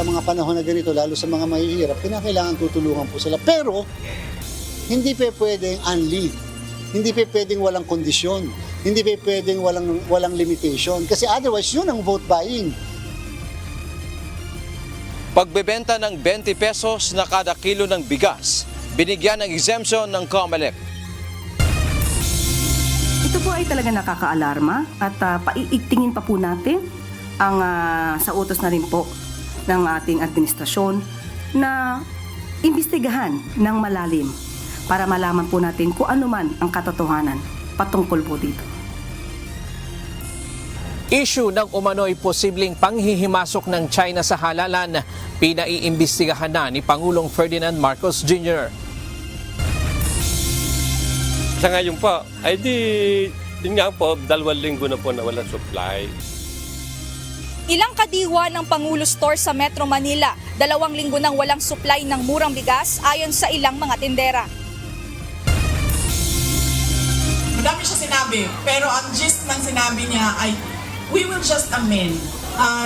mga panahon na ganito, lalo sa mga mahihirap, kinakailangan tutulungan po sila. Pero, hindi pa pwedeng unlead. Hindi pa pwedeng walang kondisyon. Hindi pa pwedeng walang limitation. Kasi otherwise, yun ang vote buying. Pagbebenta ng 20 pesos na kada kilo ng bigas, binigyan ng exemption ng COMELEC. Ito po ay talaga nakakaalarma at paiigtingin pa po natin ang sa utos na rin po ng ating administrasyon na imbestigahan ng malalim para malaman po natin kung ano man ang katotohanan patungkol po dito. Issue ng umano'y posibleng panghihimasok ng China sa halalan, pinaiimbestigahan na ni Pangulong Ferdinand Marcos Jr. Sa ngayon po, ay yun nga po, 2 linggo na po na wala supply. Ilang kadiwa ng Pangulo Store sa Metro Manila, 2 linggo nang walang supply ng murang bigas ayon sa ilang mga tindera. Madami siya sinabi, pero ang gist ng sinabi niya ay, we will just amend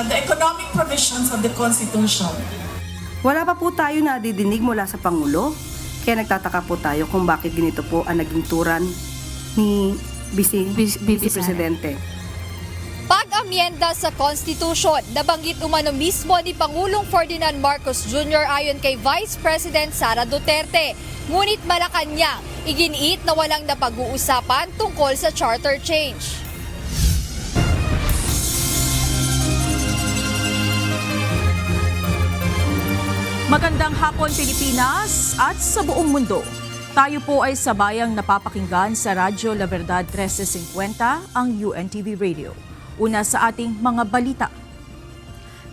the economic provisions of the Constitution. Wala pa po tayo nadidinig mula sa Pangulo, kaya nagtataka po tayo kung bakit ganito po ang naging turan ni Vice Presidente. Pag-amyenda sa Constitution, nabanggit umano mismo ni Pangulong Ferdinand Marcos Jr. ayon kay Vice President Sara Duterte. Ngunit Malacanang, iginiit na walang napag-uusapan tungkol sa charter change. Magandang hapon Pilipinas at sa buong mundo. Tayo po ay sabayang napapakinggan sa Radyo La Verdad 1350, ang UNTV Radio. Una sa ating mga balita.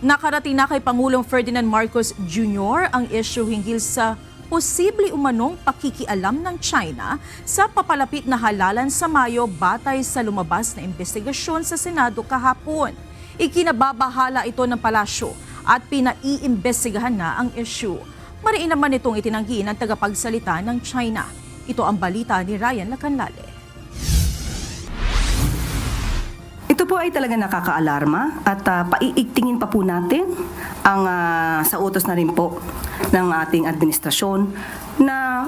Nakarating na kay Pangulong Ferdinand Marcos Jr. ang issue hinggil sa posible umanong pakikialam ng China sa papalapit na halalan sa Mayo batay sa lumabas na investigasyon sa Senado kahapon. Ikinababahala ito ng palasyo at pinaiimbestigahan na ang issue. Mariin naman itong itinanggi ng tagapagsalita ng China. Ito ang balita ni Ryan Lacanlale. Ito po ay talaga nakakaalarma at paiigtingin pa po natin ang sa utos na rin po ng ating administrasyon na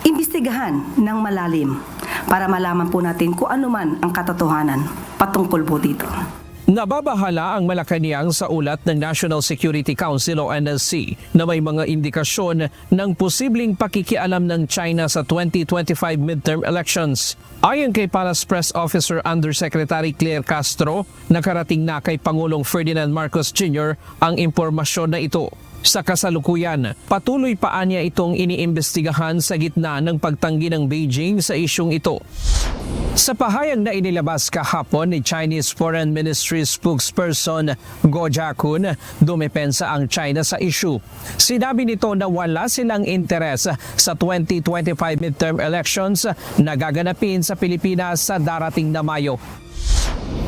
imbestigahan ng malalim para malaman po natin kung ano man ang katotohanan patungkol po dito. Nababahala ang Malacanang sa ulat ng National Security Council o NSC na may mga indikasyon ng posibleng pakikialam ng China sa 2025 midterm elections. Ayon kay Palace Press Officer Undersecretary Claire Castro, nakarating na kay Pangulong Ferdinand Marcos Jr. ang impormasyon na ito. Sa kasalukuyan, patuloy pa niya itong iniimbestigahan sa gitna ng pagtanggi ng Beijing sa isyung ito. Sa pahayag na inilabas kahapon ni Chinese Foreign Ministry spokesperson Guo Jiakun, dumepensa ang China sa issue. Sinabi nito na wala silang interes sa 2025 midterm elections na gaganapin sa Pilipinas sa darating na Mayo.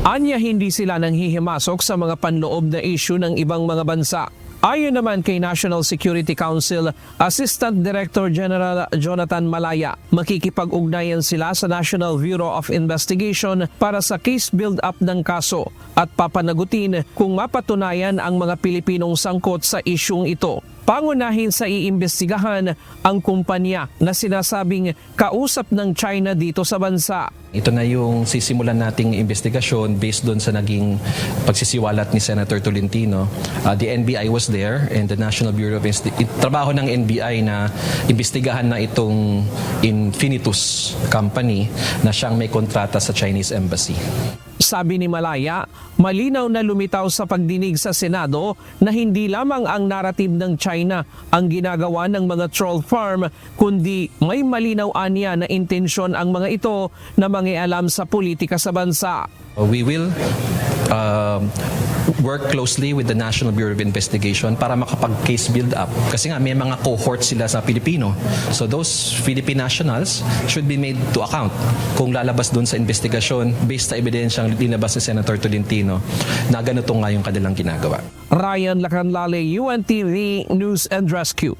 Anya hindi sila nanghihimasok sa mga panloob na issue ng ibang mga bansa. Ayon naman kay National Security Council Assistant Director General Jonathan Malaya, makikipag-ugnayan sila sa National Bureau of Investigation para sa case build-up ng kaso at papanagutin kung mapatunayan ang mga Pilipinong sangkot sa isyung ito. Pangunahin sa iimbestigahan ang kumpanya na sinasabing kausap ng China dito sa bansa. Ito na yung sisimulan nating investigasyon based doon sa naging pagsisiwalat ni Senator Tolentino. The NBI was there and the National Bureau of trabaho ng NBI na imbestigahan na itong Infinitus company na siyang may kontrata sa Chinese Embassy. Sabi ni Malaya, malinaw na lumitaw sa pagdinig sa Senado na hindi lamang ang narrative ng China ang ginagawa ng mga troll farm, kundi may malinaw anya na intensyon ang mga ito na mangialam sa politika sa bansa. We will work closely with the National Bureau of Investigation para makapag-case build up. Kasi nga may mga cohort sila sa Pilipino. So those Philippine nationals should be made to account kung lalabas doon sa investigasyon based sa ebidensyang linabas ni Senator Tolentino na ganito nga yung kanilang ginagawa. Ryan Lacanlale, UNTV News and Rescue.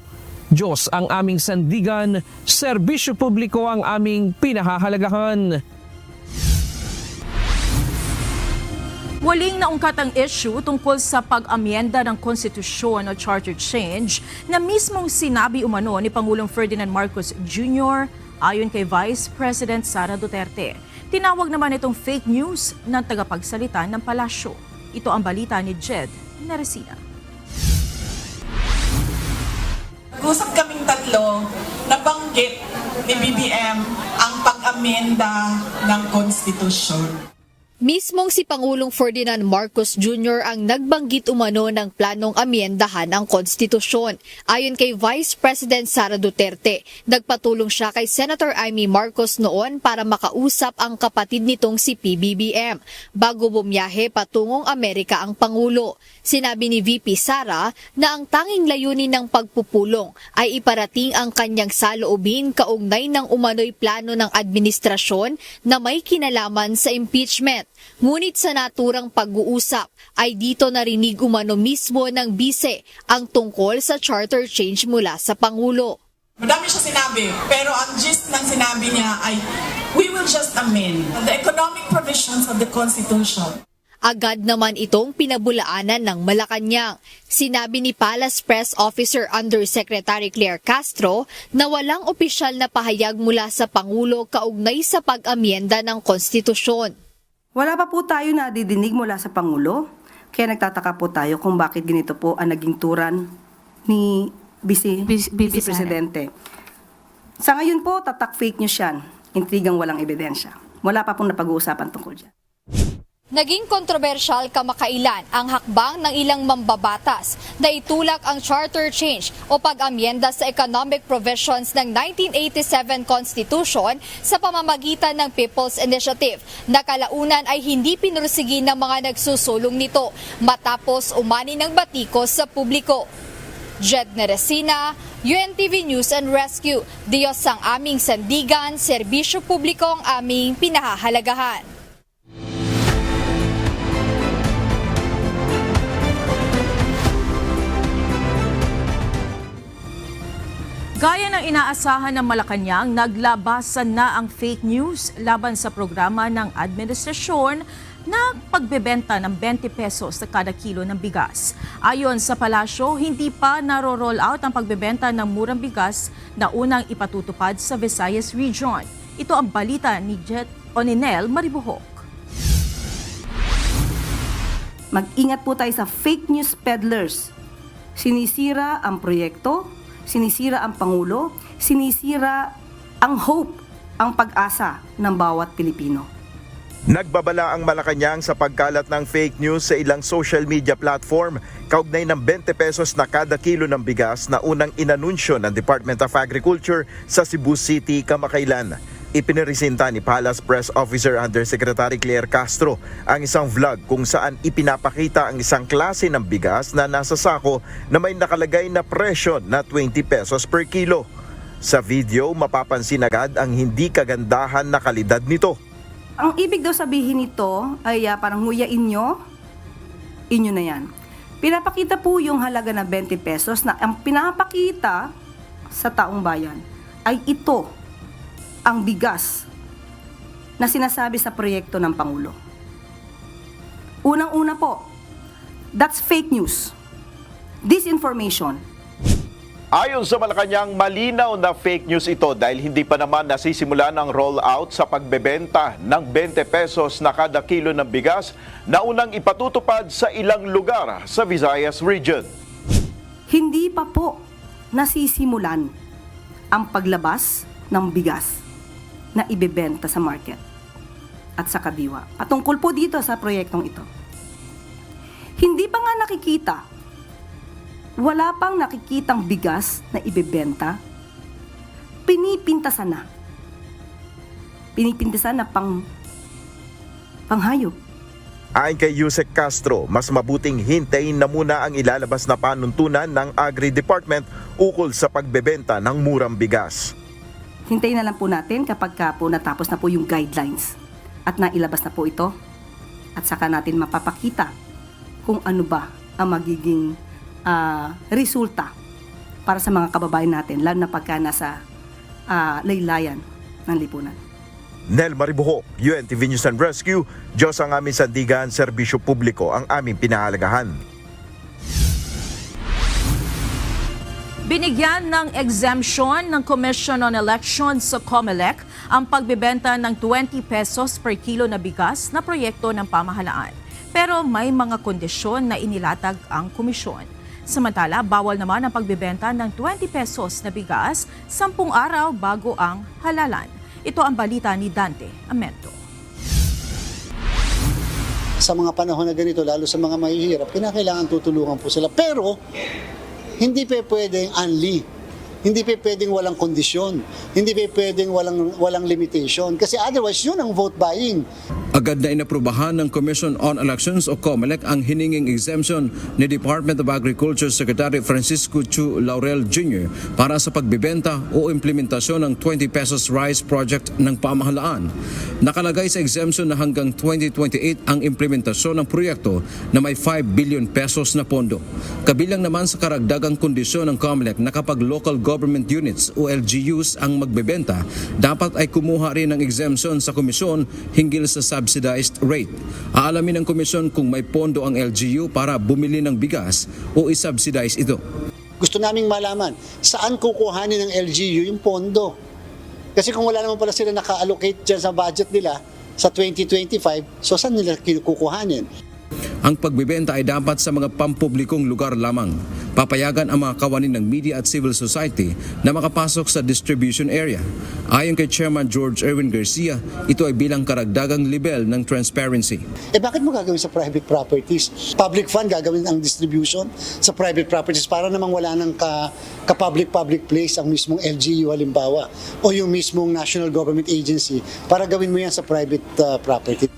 Diyos ang aming sandigan, serbisyo publiko ang aming pinahahalagahan. Muling naungkat ang issue tungkol sa pag-amyenda ng konstitusyon o charter change na mismong sinabi umano ni Pangulong Ferdinand Marcos Jr. ayon kay Vice President Sara Duterte. Tinawag naman itong fake news ng tagapagsalita ng palasyo. Ito ang balita ni Jed Neresina. Usap kaming tatlo, nabanggit ni BBM ang pag-amyenda ng konstitusyon. Mismong si Pangulong Ferdinand Marcos Jr. ang nagbanggit umano ng planong amyendahan ang konstitusyon. Ayon kay Vice President Sara Duterte, nagpatulong siya kay Senator Amy Marcos noon para makausap ang kapatid nitong si PBBM bago bumiyahe patungong Amerika ang Pangulo. Sinabi ni VP Sara na ang tanging layunin ng pagpupulong ay iparating ang kanyang saloobin kaugnay ng umano'y plano ng administrasyon na may kinalaman sa impeachment. Ngunit sa naturang pag-uusap ay dito narinig umano mismo ng bise ang tungkol sa charter change mula sa Pangulo. Madami siya sinabi, pero ang gist ng sinabi niya ay, we will just amend the economic provisions of the Constitution. Agad naman itong pinabulaanan ng Malacanang. Sinabi ni Palace Press Officer Undersecretary Claire Castro na walang opisyal na pahayag mula sa Pangulo kaugnay sa pag-amyenda ng konstitusyon. Wala pa po tayo nadidinig mula sa Pangulo, kaya nagtataka po tayo kung bakit ganito po ang naging turan ni Vice Presidente. Sa ngayon po, tatak fake news yan, intrigang walang ebidensya. Wala pa pong napag-uusapan tungkol dyan. Naging kontrobersyal kamakailan ang hakbang ng ilang mambabatas na itulak ang charter change o pag-amyenda sa economic provisions ng 1987 Constitution sa pamamagitan ng People's Initiative na kalaunan ay hindi pinursigi ng mga nagsusulong nito matapos umani ng batikos sa publiko. Jed Neresina, UNTV News and Rescue. Diyos ang aming sandigan, serbisyo publiko ang aming pinahahalagahan. Gaya ng inaasahan ng Malacanang, naglabasan na ang fake news laban sa programa ng administrasyon na pagbebenta ng 20 pesos sa kada kilo ng bigas. Ayon sa palasyo, hindi pa naro-roll out ang pagbebenta ng murang bigas na unang ipatutupad sa Visayas Region. Ito ang balita ni Jet Oninel Maribuhok. Mag-ingat po tayo sa fake news peddlers. Sinisira ang proyekto, sinisira ang Pangulo, sinisira ang hope, ang pag-asa ng bawat Pilipino. Nagbabala ang Malacanang sa pagkalat ng fake news sa ilang social media platform kaugnay ng 20 pesos na kada kilo ng bigas na unang inanunsyo ng Department of Agriculture sa Cebu City kamakailan. Ipiniresinta ni Palace Press Officer Undersecretary Claire Castro ang isang vlog kung saan ipinapakita ang isang klase ng bigas na nasa sako na may nakalagay na presyo na 20 pesos per kilo. Sa video, mapapansin agad ang hindi kagandahan na kalidad nito. Ang ibig daw sabihin nito ay parang nguyain nyo, inyo na yan. Pinapakita po yung halaga na 20 pesos na ang pinapakita sa taong bayan ay ito ang bigas na sinasabi sa proyekto ng Pangulo. Unang-una po, that's fake news. Disinformation. Ayon sa Malacanang, malinaw na fake news ito dahil hindi pa naman nasisimulan ang rollout sa pagbebenta ng 20 pesos na kada kilo ng bigas na unang ipatutupad sa ilang lugar sa Visayas Region. Hindi pa po nasisimulan ang paglabas ng bigas na ibebenta sa market at sa kadiwa. Patungkol po dito sa proyektong ito. Hindi pa nga nakikita, wala pang nakikitang bigas na ibebenta, pinipintasan na. Pinipintasan na panghayop. Ayon kay Yusek Castro, mas mabuting hintayin na muna ang ilalabas na panuntunan ng Agri-Department ukol sa pagbebenta ng murang bigas. Hintayin na lang po natin kapag po natapos na po yung guidelines at nailabas na po ito at saka natin mapapakita kung ano ba ang magiging resulta para sa mga kababayan natin, lalo na pagka nasa laylayan ng lipunan. Nel Maribuhok, UNTV News and Rescue, Diyos ang aming sandigan, serbisyo publiko ang aming pinahalagahan. Binigyan ng exemption ng Commission on Elections sa COMELEC ang pagbebenta ng 20 pesos per kilo na bigas na proyekto ng pamahalaan. Pero may mga kondisyon na inilatag ang komisyon. Samantala, bawal naman ang pagbebenta ng 20 pesos na bigas 10 araw bago ang halalan. Ito ang balita ni Dante Amento. Sa mga panahon na ganito, lalo sa mga mahihirap, kinakailangan tutulungan po sila. Pero, hindi pa pwedeng unli. Hindi pa pwedeng walang kondisyon. Hindi pa pwedeng walang limitation. Kasi otherwise, yun ang vote buying. Agad na inaprubahan ng Commission on Elections o COMELEC ang hininging exemption ni Department of Agriculture Secretary Francisco Chu Laurel Jr. para sa pagbibenta o implementasyon ng 20 pesos rice project ng pamahalaan. Nakalagay sa exemption na hanggang 2028 ang implementasyon ng proyekto na may 5 billion pesos na pondo. Kabilang naman sa karagdagang kondisyon ng COMELEC na kapag local government units o LGUs ang magbebenta, dapat ay kumuha rin ng exemption sa komisyon hinggil sa subsidized rate. Aalamin ng komisyon kung may pondo ang LGU para bumili ng bigas o isubsidize ito. Gusto naming malaman, saan kukuhanin ng LGU yung pondo? Kasi kung wala naman pala sila naka-allocate dyan sa budget nila sa 2025, so saan nila kukuhanin? Ang pagbebenta ay dapat sa mga pampublikong lugar lamang. Papayagan ang mga kawanin ng media at civil society na makapasok sa distribution area. Ayon kay Chairman George Erwin Garcia, ito ay bilang karagdagang level ng transparency. Bakit mo gagawin sa private properties? Public fund gagawin ang distribution sa private properties para namang wala nang ka-public place ang mismong LGU halimbawa o yung mismong national government agency para gawin mo yan sa private property.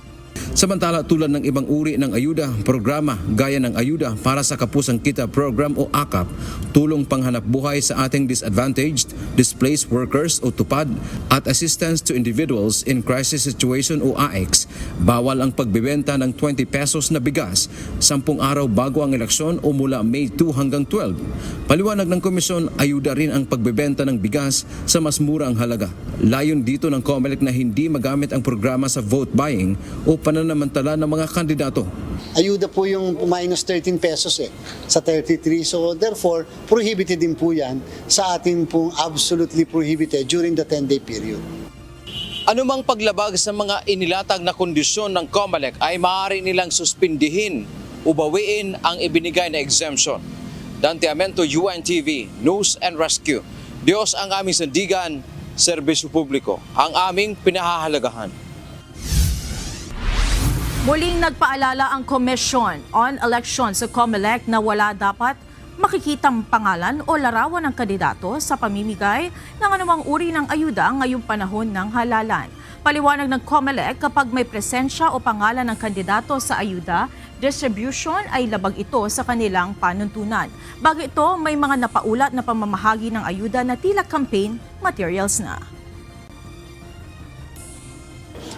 Samantala, tulad ng ibang uri ng ayuda, programa gaya ng Ayuda para sa Kapusang Kita Program o AKAP, tulong panghanap buhay sa ating disadvantaged, displaced workers o TUPAD, at Assistance to Individuals in Crisis Situation o AICS, bawal ang pagbebenta ng 20 pesos na bigas 10 araw bago ang eleksyon o mula May 2 hanggang 12. Paliwanag ng komisyon, ayuda rin ang pagbebenta ng bigas sa mas murang halaga. Layon dito ng COMELEC na hindi magamit ang programa sa vote buying o pananamantala ng mga kandidato. Ayuda po yung minus 13 pesos sa 33. So therefore, prohibited din po yan sa atin pong absolutely prohibited during the 10-day period. Anumang paglabag sa mga inilatag na kondisyon ng COMELEC ay maaari nilang suspindihin o bawiin ang ibinigay na exemption. Dante Amento, UNTV, News and Rescue. Diyos ang aming sandigan, serbisyo publiko, ang aming pinahahalagahan. Muling nagpaalala ang Commission on Elections sa COMELEC na wala dapat makikitang pangalan o larawan ng kandidato sa pamimigay ng anumang uri ng ayuda ngayong panahon ng halalan. Paliwanag ng COMELEC, kapag may presensya o pangalan ng kandidato sa ayuda, distribution ay labag ito sa kanilang panuntunan. Bago ito, may mga napaulat na pamamahagi ng ayuda na tila campaign materials na.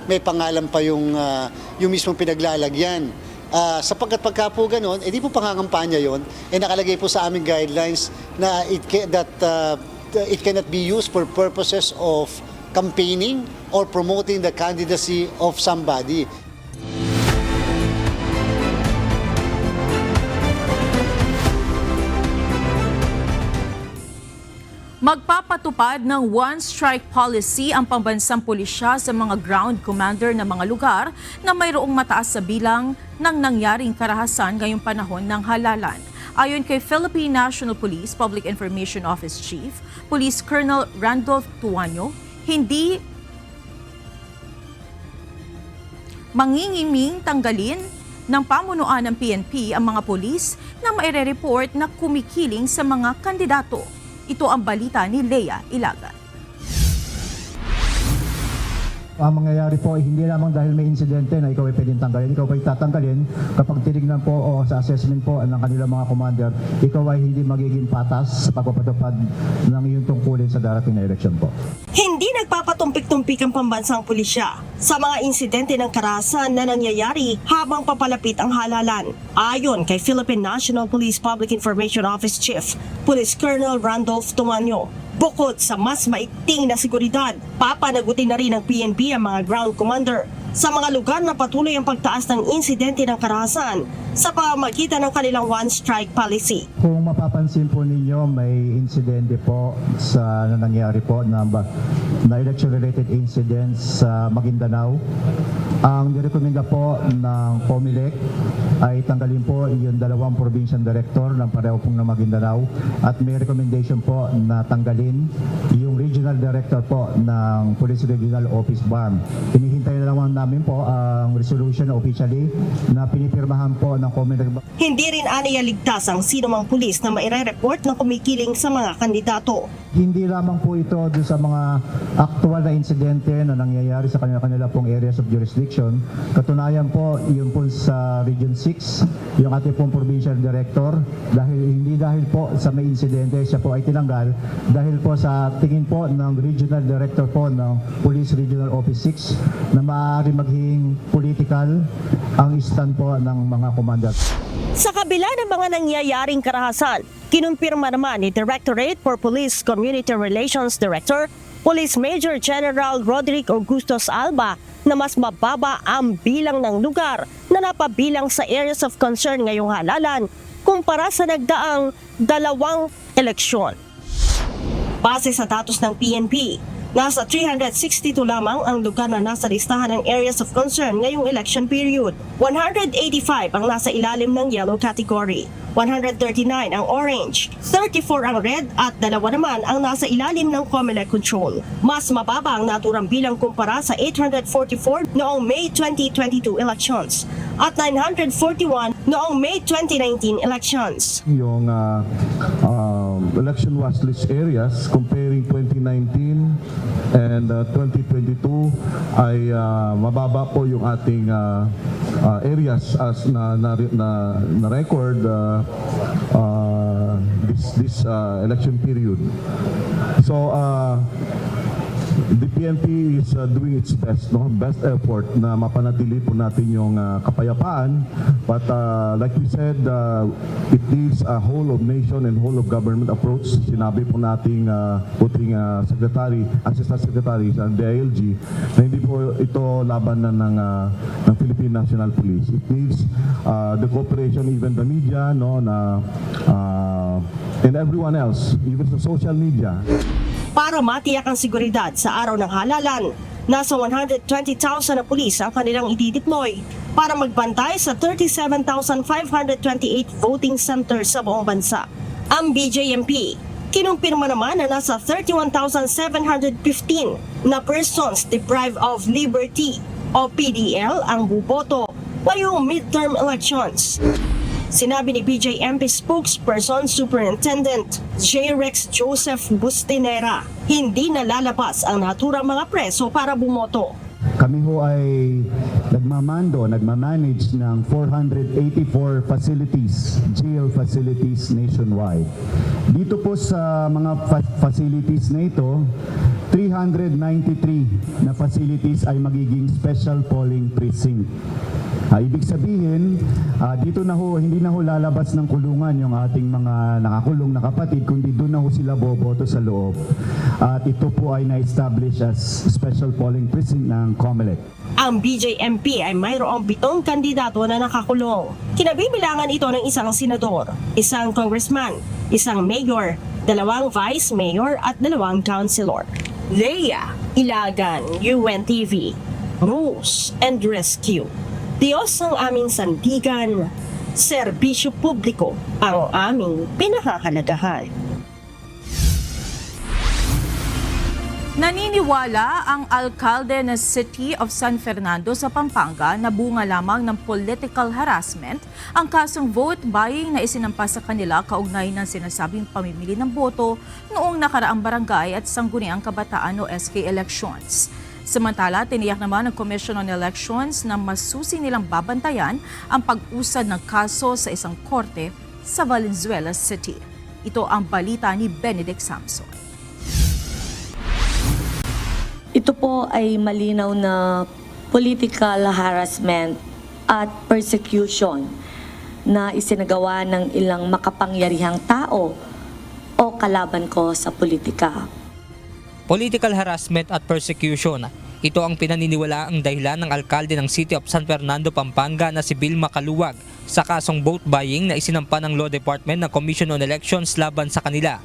May pangalan pa yung mismong pinaglalagyan. Sapagkat pagka po ganun, di po pangangampanya yon, nakalagay po sa aming guidelines na it cannot be used for purposes of campaigning or promoting the candidacy of somebody. Magpapatupad ng one-strike policy ang pambansang pulisya sa mga ground commander ng mga lugar na mayroong mataas sa bilang ng nangyaring karahasan ngayong panahon ng halalan. Ayon kay Philippine National Police Public Information Office Chief, Police Colonel Randolph Tuanyo, hindi mangingiming tanggalin ng pamunuan ng PNP ang mga pulis na maire-report na kumikiling sa mga kandidato. Ito ang balita ni Lea Ilaga. Ang mangyayari po ay hindi lamang dahil may insidente na ikaw ay pwedeng tanggalin, ikaw ay tatanggalin kapag tinignan po o sa assessment po ng kanilang mga commander, ikaw ay hindi magiging patas sa pagpapatupad ng iyong tungkulin sa darating na eleksyon po. Hindi nagpapatumpik-tumpik ang pambansang pulisya sa mga insidente ng karahasan na nangyayari habang papalapit ang halalan. Ayon kay Philippine National Police Public Information Office Chief, Police Colonel Randolph Tuanyo, Bukod sa mas maigting na seguridad, papanagutin na rin ng PNP ang mga ground commander sa mga lugar na patuloy ang pagtaas ng insidente ng karahasan sa pamamagitan ng kanilang one-strike policy. Kung mapapansin po ninyo, may insidente po sa nangyari po na election-related incidents sa Maguindanao. Ang nirekomenda po ng COMELEC ay tanggalin po yung 2 provincial director ng pareho pong ng Maguindanao at may recommendation po na tanggalin yung regional director po ng Police Regional Office BARM. Hinihintay na lang namin po ang resolution officially na pinipirmahan po ng COMELEC. Hindi rin aniya ligtas ang sino mang pulis na maire-report na kumikiling sa mga kandidato. Hindi lamang po ito doon sa mga aktual na insidente na nangyayari sa kanila pong areas of jurisdiction. Katunayan po, yun po sa Region 6, yung ating pong provincial director, hindi dahil po sa may insidente, siya po ay tinanggal, dahil po sa tingin po ng regional director po ng Police Regional Office 6 na maaari maging political ang stand po ng mga commander. Sa kabila ng mga nangyayaring karahasan, kinumpirma naman ni Directorate for Police Community Relations Director, Police Major General Roderick Augustos Alba, na mas mababa ang bilang ng lugar na napabilang sa areas of concern ngayong halalan kumpara sa nagdaang 2 eleksyon. Base sa datos ng PNP, nasa 362 lamang ang lugar na nasa listahan ng areas of concern ngayong election period. 185 ang nasa ilalim ng yellow category, 139 ang orange, 34 ang red at 2 naman ang nasa ilalim ng COMELEC control. Mas mababa ang naturang bilang kumpara sa 844 noong May 2022 elections at 941 noong May 2019 elections. Yung election watch list areas comparing 2019 and 2022 ay mababa po yung ating areas as na record this election period. So the PNP is doing its best, best effort na mapanatili po natin yung kapayapaan. But like we said, it needs a whole of nation and whole of government approach. Sinabi po nating puting secretary, assistant secretary sa DILG na hindi po ito laban na ng Philippine National Police. It needs the cooperation, even the media, and everyone else, even sa social media. Para matiyak ang seguridad sa araw ng halalan, nasa 120,000 na pulis ang kanilang idideploy para magbantay sa 37,528 voting centers sa buong bansa. Ang BJMP, kinumpirma naman na nasa 31,715 na persons deprived of liberty o PDL ang buboto ngayong midterm elections. Sinabi ni BJMP spokesperson Superintendent J. Rex Joseph Bustinera, hindi nalalabas ang naturang mga preso para bumoto. Kami ho ay nagmamanage ng 484 facilities, jail facilities nationwide. Dito po sa mga facilities na ito, 393 na facilities ay magiging special polling precinct. Ibig sabihin, dito na ho, hindi na ho lalabas ng kulungan yung ating mga nakakulong na kapatid, kundi doon na ho sila boboto sa loob. At ito po ay na-establish as special polling precinct ng COMELEC. Ang BJMP ay mayroong 7 kandidato na nakakulong. Kinabibilangan ito ng isang senador, isang congressman, isang mayor, 2 vice mayor at 2 councilor. Leia Ilagan, UNTV, News and Rescue. Diyos ang aming sandigan, serbisyo publiko ang aming pinakahalagahan. Naniniwala ang alkalde ng City of San Fernando sa Pampanga na bunga lamang ng political harassment ang kasong vote buying na isinampa sa kanila kaugnay ng sinasabing pamimili ng boto noong nakaraang barangay at sangguniang kabataan o SK elections. Samantala, tiniyak naman ng Commission on Elections na masusi nilang babantayan ang pag-usad ng kaso sa isang korte sa Valenzuela City. Ito ang balita ni Benedict Samson. Ito po ay malinaw na political harassment at persecution na isinagawa ng ilang makapangyarihang tao o kalaban ko sa politika. Political harassment at persecution. Ito ang pinaniniwalaang dahilan ng alkalde ng City of San Fernando, Pampanga na si Vilma Caluwag sa kasong vote buying na isinampa ng Law Department ng Commission on Elections laban sa kanila.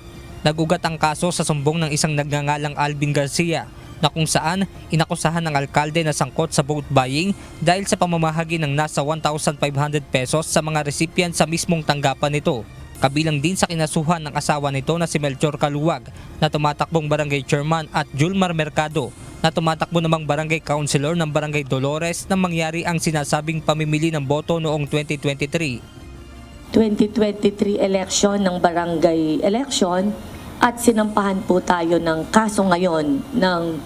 Nagugat ang kaso sa sumbong ng isang nagngangalang Alvin Garcia na kung saan inakusahan ng alkalde na sangkot sa vote buying dahil sa pamamahagi ng nasa 1,500 pesos sa mga recipient sa mismong tanggapan nito. Kabilang din sa kinasuhan ng asawa nito na si Melchor Caluwag na tumatakbong barangay chairman at Julmar Mercado na tumatakbo namang barangay councilor ng barangay Dolores nang mangyari ang sinasabing pamimili ng boto noong 2023. 2023 election ng barangay election at sinampahan po tayo ng kaso ngayon ng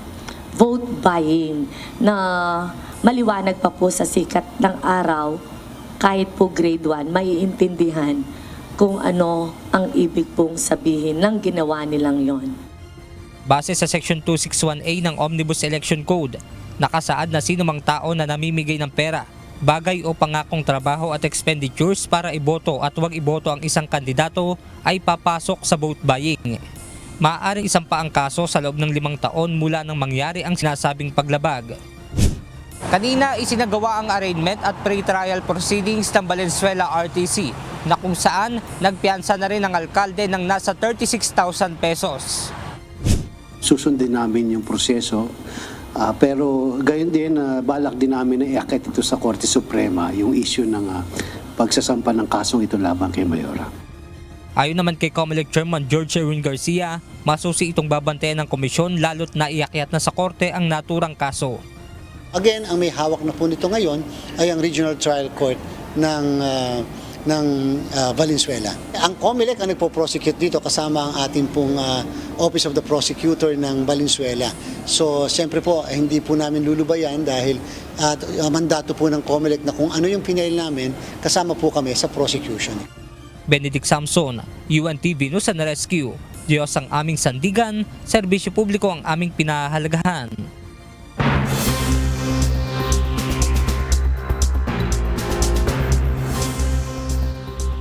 vote buying na maliwanag pa po sa sikat ng araw kahit po grade 1 maiintindihan kung ano ang ibig pong sabihin ng ginawa nilang yon. Base sa Section 261A ng Omnibus Election Code, nakasaad na sino mang tao na namimigay ng pera, bagay o pangakong trabaho at expenditures para iboto at huwag iboto ang isang kandidato ay papasok sa vote buying. Maaaring isampa ang kaso sa loob ng 5 taon mula nang mangyari ang sinasabing paglabag. Kanina isinagawa ang arraignment at pre-trial proceedings ng Valenzuela RTC na kung saan nagpiyansa na rin ang alkalde ng nasa 36,000 pesos. Susundin namin yung proseso, pero gayon din, balak din namin na iakyat ito sa Korte Suprema, yung issue ng pagsasampa ng kasong ito laban kay Mayora. Ayon naman kay COMELEC Chairman George Erwin Garcia, masusi itong babantayan ng komisyon lalo't naiakyat na sa korte ang naturang kaso. Again, ang may hawak na po nito ngayon ay ang Regional Trial Court ng Valenzuela. Ang COMELEC ang nagpo-prosecute dito kasama ang ating pong Office of the Prosecutor ng Valenzuela. So, siyempre po, hindi po namin lulubayan dahil mandato po ng COMELEC na kung ano yung pinail namin, kasama po kami sa prosecution. Benedict Samson, UNTV News and Rescue. Diyos ang aming sandigan, serbisyo publiko ang aming pinahahalagahan.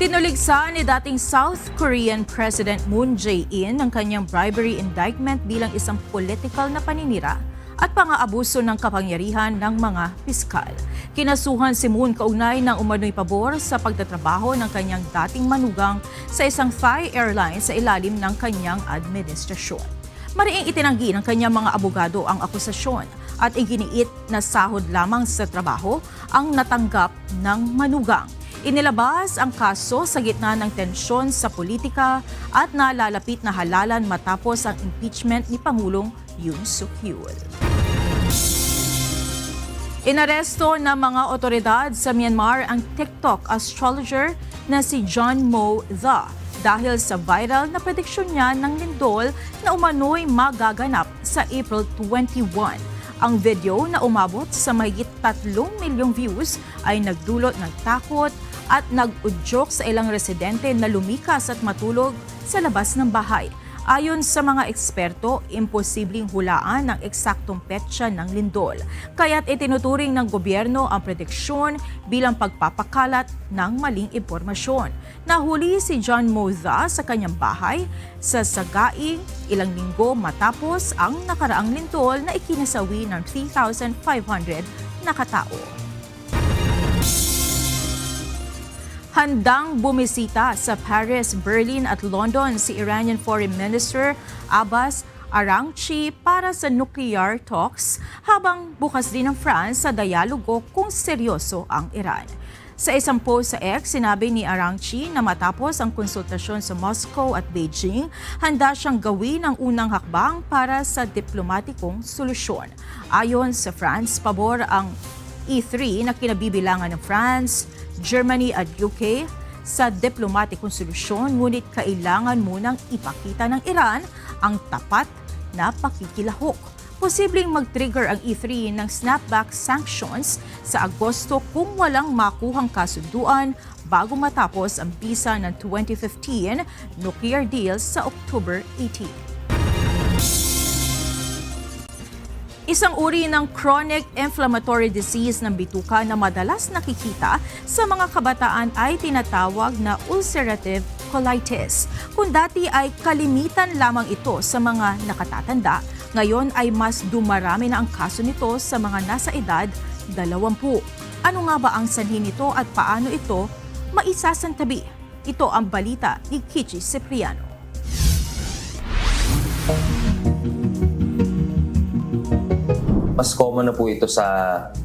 Tinuligsa ni dating South Korean President Moon Jae-in ang kanyang bribery indictment bilang isang political na paninira at pang-aabuso ng kapangyarihan ng mga piskal. Kinasuhan si Moon kaugnay ng umano'y pabor sa pagtatrabaho ng kanyang dating manugang sa isang Thai airline sa ilalim ng kanyang administrasyon. Mariing itinanggi ng kanyang mga abogado ang akusasyon at iginiit na sahod lamang sa trabaho ang natanggap ng manugang. Inilabas ang kaso sa gitna ng tensyon sa politika at nalalapit na halalan matapos ang impeachment ni Pangulong Yoon Suk-yeol. Inaresto ng mga otoridad sa Myanmar ang TikTok astrologer na si John Mo The dahil sa viral na prediksyon niya ng lindol na umano'y magaganap sa April 21. Ang video na umabot sa mahigit 3 milyong views ay nagdulot ng takot at nag-udyok sa ilang residente na lumikas at matulog sa labas ng bahay. Ayon sa mga eksperto, imposibleng hulaan ang eksaktong petsa ng lindol. Kaya't itinuturing ng gobyerno ang prediksyon bilang pagpapakalat ng maling impormasyon. Nahuli si John Moza sa kanyang bahay sa Sagaing ilang linggo matapos ang nakaraang lindol na ikinasawi ng 3,500 na katao. Handang bumisita sa Paris, Berlin at London si Iranian Foreign Minister Abbas Araghchi para sa nuclear talks habang bukas din ng France sa dialogo kung seryoso ang Iran. Sa isang post sa X, sinabi ni Araghchi na matapos ang konsultasyon sa Moscow at Beijing, handa siyang gawin ang unang hakbang para sa diplomatikong solusyon. Ayon sa France, pabor ang E3 na kinabibilangan ng France, Germany at UK sa diplomatikong solusyon, ngunit kailangan munang ipakita ng Iran ang tapat na pakikilahok. Posibleng mag-trigger ang E3 ng snapback sanctions sa Agosto kung walang makuhang kasunduan bago matapos ang bisa ng 2015 nuclear deal sa October 18. Isang uri ng chronic inflammatory disease ng bituka na madalas nakikita sa mga kabataan ay tinatawag na ulcerative colitis. Kung dati ay kalimitan lamang ito sa mga nakatatanda, ngayon ay mas dumarami na ang kaso nito sa mga nasa edad 20. Ano nga ba ang sanhi nito at paano ito maisasantabi? Ito ang balita ni Kichi Cipriano. Mas common na po ito sa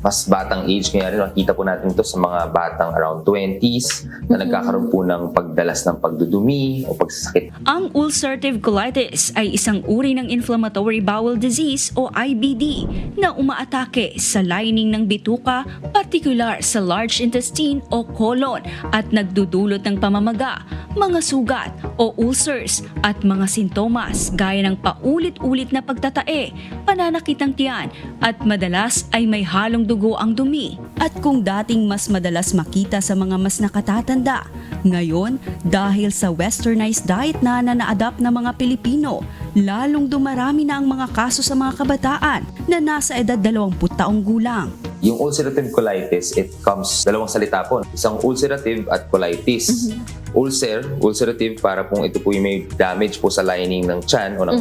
mas batang age. Kaya rin nakita po natin ito sa mga batang around 20s na nagkakaroon po ng pagdalas ng pagdudumi o pagsasakit. Ang ulcerative colitis ay isang uri ng inflammatory bowel disease o IBD na umaatake sa lining ng bituka, particular sa large intestine o colon at nagdudulot ng pamamaga, mga sugat o ulcers at mga sintomas gaya ng paulit-ulit na pagtatae, pananakit ng tiyan at madalas ay may halong dugo ang dumi. At kung dating mas madalas makita sa mga mas nakatatanda, ngayon dahil sa westernized diet na na-adapt ng mga Pilipino, lalong dumarami na ang mga kaso sa mga kabataan na nasa edad 20 taong gulang. Yung ulcerative colitis, it comes dalawang salita po. Isang ulcerative at colitis. Ulcerative para kung ito po yung may damage po sa lining ng tiyan o ng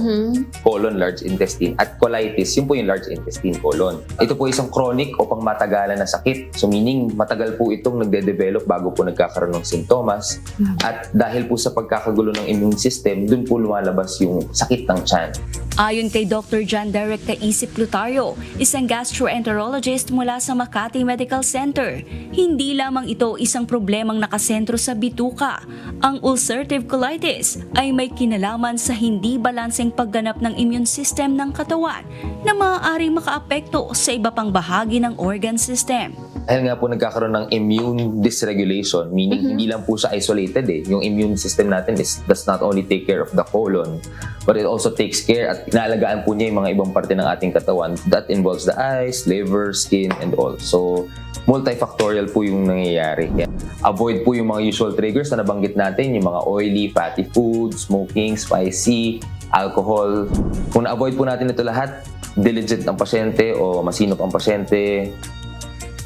colon, large intestine. At colitis, yun po yung large intestine, colon. Ito po isang chronic o pangmatagalan na sakit. So meaning, matagal po itong nagde-develop bago po nagkakaroon ng sintomas. At dahil po sa pagkakagulo ng immune system, dun po lumalabas yung sakit ng tiyan. Ayon kay Dr. John Derek Taisip Plutario, isang gastroenterologist mula sa Makati Medical Center, hindi lamang ito isang problemang nakasentro sa bituka. Ang ulcerative colitis ay may kinalaman sa hindi balanseng pagganap ng immune system ng katawan na maaaring makaapekto sa iba pang bahagi ng organ system. Dahil nga po nagkakaroon ng immune dysregulation, meaning hindi lang po siya isolated Yung immune system natin does not only take care of the colon, but it also takes care at inaalagaan po niya yung mga ibang parte ng ating katawan. That involves the eyes, liver, skin, and all. So, multifactorial po yung nangyayari. Avoid po yung mga usual triggers na nabanggit natin, yung mga oily, fatty food, smoking, spicy, alcohol. Kung na-avoid po natin ito lahat, diligent ang pasyente o masinop ang pasyente,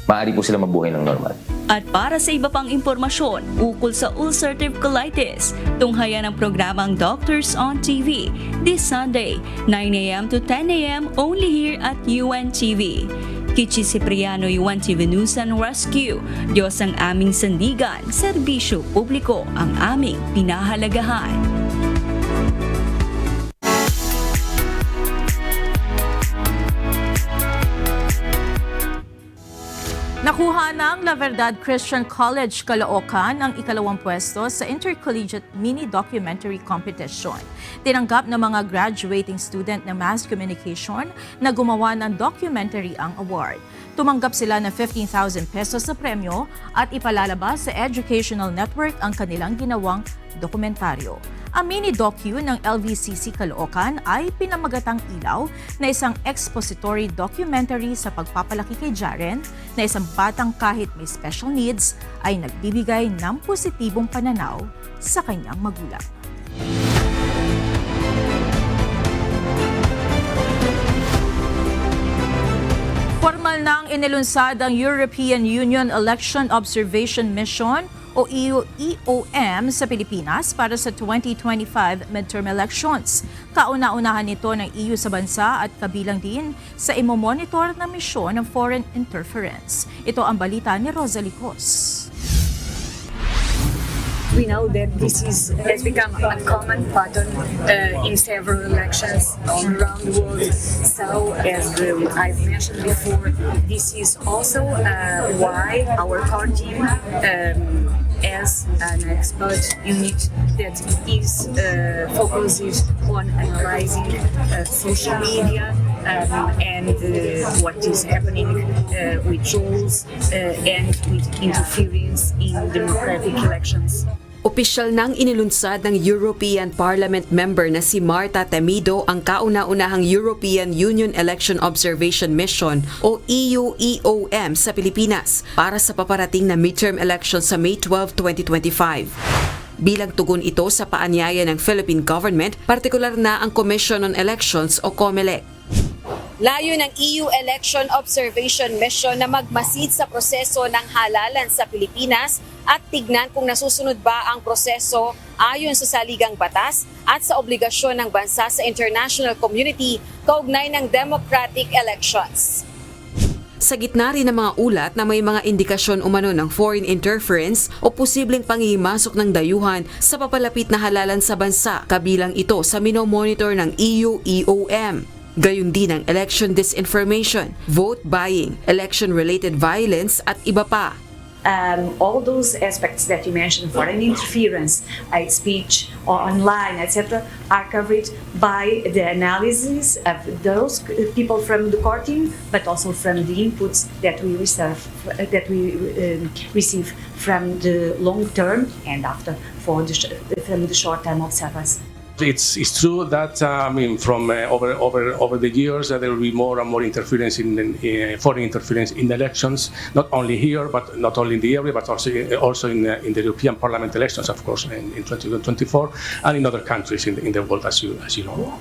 maaari po sila mabuhay ng normal. At para sa iba pang impormasyon ukol sa ulcerative colitis, tunghayan ang programang Doctors on TV this Sunday, 9 a.m. to 10 a.m. only here at UNTV. Kichi Cipriano, UNTV News and Rescue. Diyos ang aming sandigan, serbisyo publiko ang aming pinahalagahan. Nakuha ng La Verdad Christian College Caloocan ang ikalawang pwesto sa Intercollegiate Mini Documentary Competition. Tinanggap ng mga graduating student ng Mass Communication na gumawa ng documentary ang award. Tumanggap sila ng 15,000 pesos sa premyo at ipalalabas sa Educational Network ang kanilang ginawang dokumentaryo. Ang mini-docu ng LVCC Caloocan ay Pinamagatang Ilaw na isang expository documentary sa pagpapalaki kay Jaren na isang batang kahit may special needs ay nagbibigay ng positibong pananaw sa kanyang magulang. Formal nang inilunsad ang European Union Election Observation Mission o EOM sa Pilipinas para sa 2025 midterm elections. Kauna-unahan nito ng EU sa bansa at kabilang din sa imomonitor na misyon ng foreign interference. Ito ang balita ni Rosalie Cos. We know that this has become a common pattern in several elections around the world. So, as I've mentioned before, this is also why our core team as an expert unit that is focused on analyzing social media and what is happening with trolls and with interference in democratic elections. Opisyal nang inilunsad ng European Parliament member na si Marta Temido ang kauna-unahang European Union Election Observation Mission o EU-EOM sa Pilipinas para sa paparating na midterm election sa May 12, 2025. Bilang tugon ito sa paanyaya ng Philippine government, partikular na ang Commission on Elections o COMELEC. Layo ng EU Election Observation Mission na magmasid sa proseso ng halalan sa Pilipinas at tignan kung nasusunod ba ang proseso ayon sa saligang batas at sa obligasyon ng bansa sa international community kaugnay ng democratic elections. Sa gitna rin ng mga ulat na may mga indikasyon umano ng foreign interference o posibleng pangihimasok ng dayuhan sa papalapit na halalan sa bansa, kabilang ito sa minomonitor ng EU-EOM. Gayon din ang election disinformation, vote buying, election-related violence at iba pa. All those aspects that you mentioned, foreign interference, hate speech, or online, etc., are covered by the analysis of those people from the core team, but also from the inputs that we receive from the long term and after from the short term observers. It's true that from over the years there will be more and more interference in foreign interference in elections, not only here, but not only in the area, but also in the European Parliament elections, of course, in 2024, and in other countries in the world, as you know.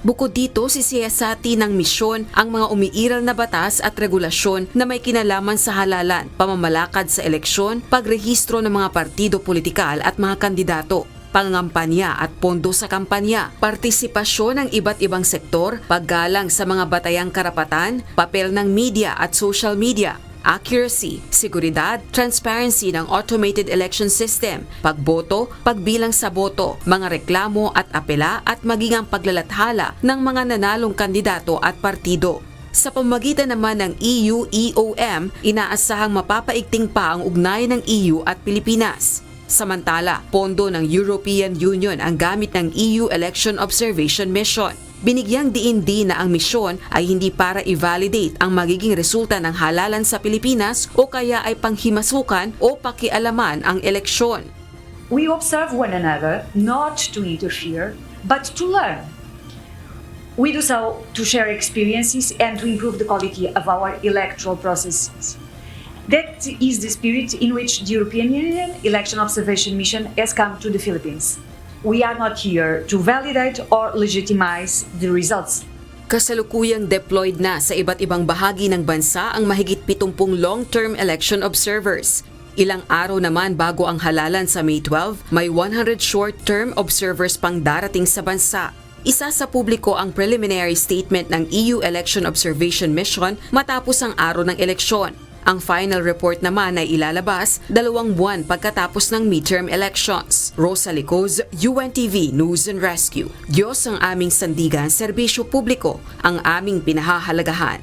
Bukod dito, sisiyasati ng misyon ang mga umiiral na batas at regulasyon na may kinalaman sa halalan, pamamalakad sa eleksyon, pagrehistro ng mga partido politikal at mga kandidato, pangangampanya at pondo sa kampanya, partisipasyon ng iba't ibang sektor, paggalang sa mga batayang karapatan, papel ng media at social media, accuracy, seguridad, transparency ng automated election system, pagboto, pagbilang sa boto, mga reklamo at apela at maging ang paglalathala ng mga nanalong kandidato at partido. Sa pamamagitan naman ng EU-EOM, inaasahang mapapaigting pa ang ugnayan ng EU at Pilipinas. Samantala, pondo ng European Union ang gamit ng EU Election Observation Mission. Binigyang diin din na ang misyon ay hindi para i-validate ang magiging resulta ng halalan sa Pilipinas o kaya ay panghimasukan o pakialaman ang eleksyon. We observe one another not to interfere, but to learn. We do so to share experiences and to improve the quality of our electoral processes. That is the spirit in which the European Union Election Observation Mission has come to the Philippines. We are not here to validate or legitimize the results. Kasalukuyang deployed na sa iba't ibang bahagi ng bansa ang mahigit 70 long-term election observers. Ilang araw naman bago ang halalan sa May 12, may 100 short-term observers pang darating sa bansa. Isa sa publiko ang preliminary statement ng EU Election Observation Mission matapos ang araw ng eleksyon. Ang final report naman ay ilalabas 2 buwan pagkatapos ng midterm elections. Rosa Licoz, UNTV News and Rescue. Diyos ang aming sandigan, serbisyo publiko ang aming pinahahalagahan.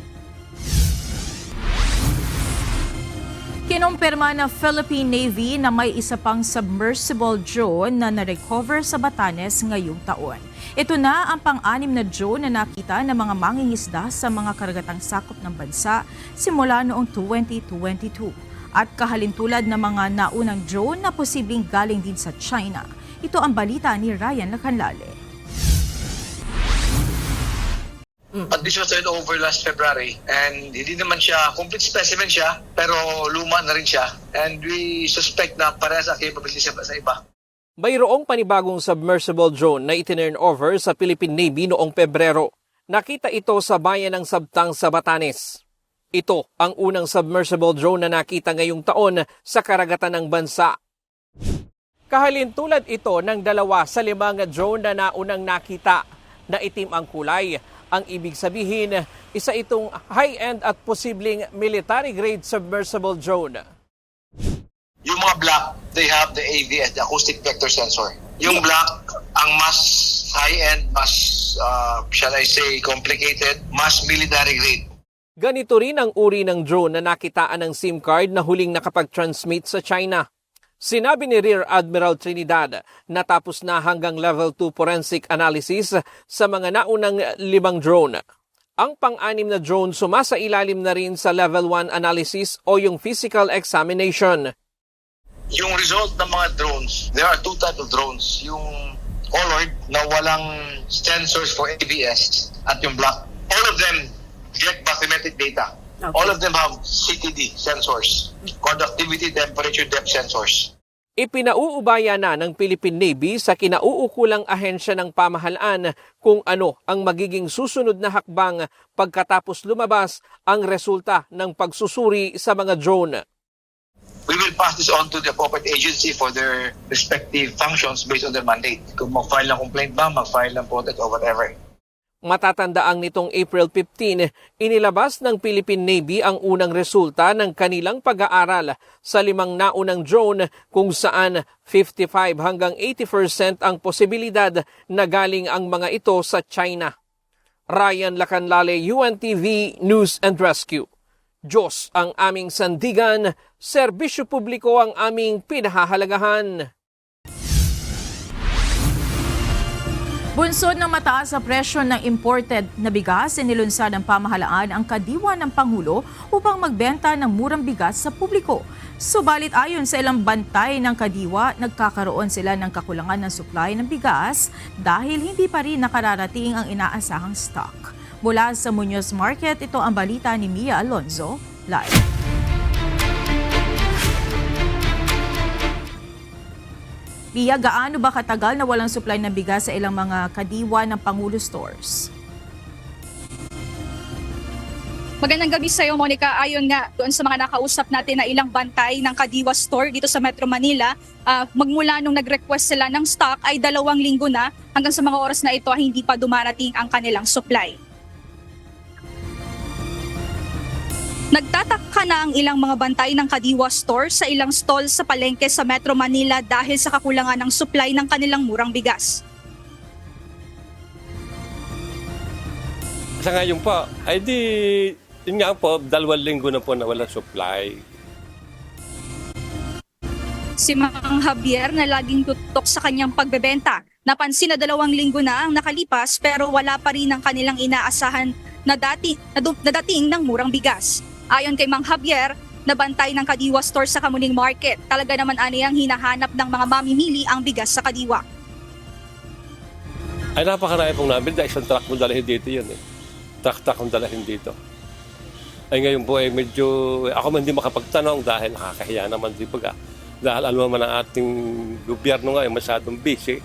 Kinumpirma ng Philippine Navy na may isa pang submersible drone na na-recover sa Batanes ngayong taon. Ito na ang pang-anim na drone na nakita ng mga mangingisda sa mga karagatang sakop ng bansa simula noong 2022. At kahalintulad ng mga naunang drone na posibleng galing din sa China. Ito ang balita ni Ryan Lacanlale. This was turned over last February and hindi naman siya, complete specimen siya, pero luma na rin siya and we suspect na parehas ang capability sa iba. Mayroong panibagong submersible drone na itinurn over sa Philippine Navy noong Pebrero. Nakita ito sa bayan ng Sabtang sa Batanes. Ito ang unang submersible drone na nakita ngayong taon sa karagatan ng bansa. Kahalintulad ito ng 2 sa 5 drone na naunang nakita na itim ang kulay. Ang ibig sabihin, isa itong high-end at posibleng military-grade submersible drone. Yung mga black, they have the AVS, the acoustic vector sensor. Yung black, ang mas high-end, mas, shall I say, complicated, mas military-grade. Ganito rin ang uri ng drone na nakitaan ng SIM card na huling nakapag-transmit sa China. Sinabi ni Rear Admiral Trinidad na tapos na hanggang level 2 forensic analysis sa mga naunang 5 drone. Ang pang-anim na drone sumasailalim na rin sa level 1 analysis o yung physical examination. Yung result ng mga drones, there are 2 types of drones. Yung colored na walang sensors for ABS at yung black. All of them get bathymetric data. Okay. All of them have CTD sensors, conductivity, temperature, depth sensors. Ipinauubaya na ng Philippine Navy sa kinauukulang ahensya ng pamahalaan kung ano ang magiging susunod na hakbang pagkatapos lumabas ang resulta ng pagsusuri sa mga drone. We will pass this on to the appropriate agency for their respective functions based on their mandate. Kung mag-file ng complaint ba, mag-file ng protest or whatever. Matatandaang nitong April 15, inilabas ng Philippine Navy ang unang resulta ng kanilang pag-aaral sa 5 naunang drone kung saan 55 hanggang 80% ang posibilidad na galing ang mga ito sa China. Ryan Lacanlale, UNTV News and Rescue. Diyos ang aming sandigan, serbisyo publiko ang aming pinahahalagahan. Bunsod ng mataas sa presyo ng imported na bigas, inilunsad ng pamahalaan ang kadiwa ng Pangulo upang magbenta ng murang bigas sa publiko. Subalit ayon sa ilang bantay ng kadiwa, nagkakaroon sila ng kakulangan ng supply ng bigas dahil hindi pa rin nakararating ang inaasahang stock. Mula sa Muñoz Market, ito ang balita ni Mia Alonzo, live. Mia, gaano ba katagal na walang supply ng bigas sa ilang mga kadiwa ng Pangulo stores? Magandang gabi sa iyo, Monica. Ayon nga doon sa mga nakausap natin na ilang bantay ng Kadiwa Store dito sa Metro Manila, magmula nung nag-request sila ng stock ay 2 linggo na, hanggang sa mga oras na ito ay hindi pa dumarating ang kanilang supply. Nagtataka na ang ilang mga bantay ng Kadiwa Store sa ilang stall sa palengke sa Metro Manila dahil sa kakulangan ng supply ng kanilang murang bigas. Sa ngayon po, ay di, yun nga po, 2 linggo na po na walang supply. Si Mang Javier na laging tutok sa kanyang pagbebenta, napansin na 2 linggo na ang nakalipas pero wala pa rin ang kanilang inaasahan na dating ng murang bigas. Ayon kay Mang Javier, nabantay ng Kadiwa Store sa Kamuning Market, talaga naman aniyang hinahanap ng mga mamimili ang bigas sa Kadiwa. Ay napakarami pong namin dahil isang truck mo dalahin dito yun eh. Truck kong dalahin dito. Ay ngayon po ay medyo, ako man hindi makapagtanong dahil nakakahiya naman di ba. Dahil alam naman ang ating gobyerno nga ay masyadong busy.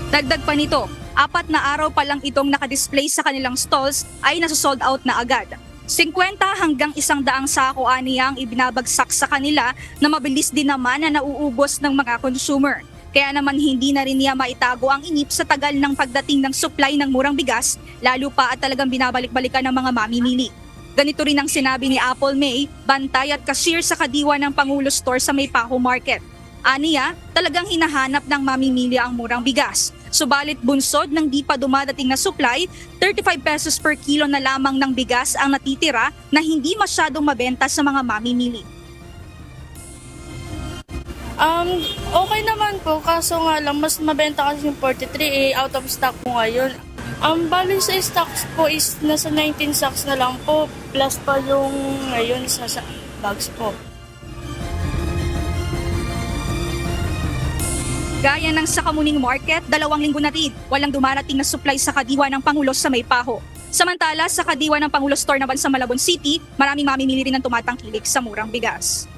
Dagdag pa nito, 4 na araw pa lang itong nakadisplay sa kanilang stalls ay nasusold out na agad. 50 hanggang 100 sako aniyang ibinabagsak sa kanila na mabilis din naman na nauubos ng mga consumer. Kaya naman hindi na rin niya maitago ang inip sa tagal ng pagdating ng supply ng murang bigas, lalo pa at talagang binabalik-balikan ng mga mamimili. Ganito rin ang sinabi ni Apple May, bantay at cashier sa Kadiwa ng Pangulo Store sa Maypaho Market. Aniya, talagang hinahanap ng mamimili ang murang bigas. Subalit bunsod ng di pa dumadating na supply, 35 pesos per kilo na lamang ng bigas ang natitira na hindi masyadong mabenta sa mga mamimili. Okay naman po, kaso nga lang mas mabenta kasi yung 43 out of stock po ngayon. Bali sa stocks po is nasa 19 sacks na lang po, plus pa yung ngayon sa bags po. Gaya ng sa Kamuning Market, 2 linggo na rin, walang dumarating na supply sa Kadiwa ng Pangulo sa Maypaho. Samantala, sa Kadiwa ng Pangulo Store naman sa Malabon City, maraming mamimili rin ng tumatangkilik sa murang bigas.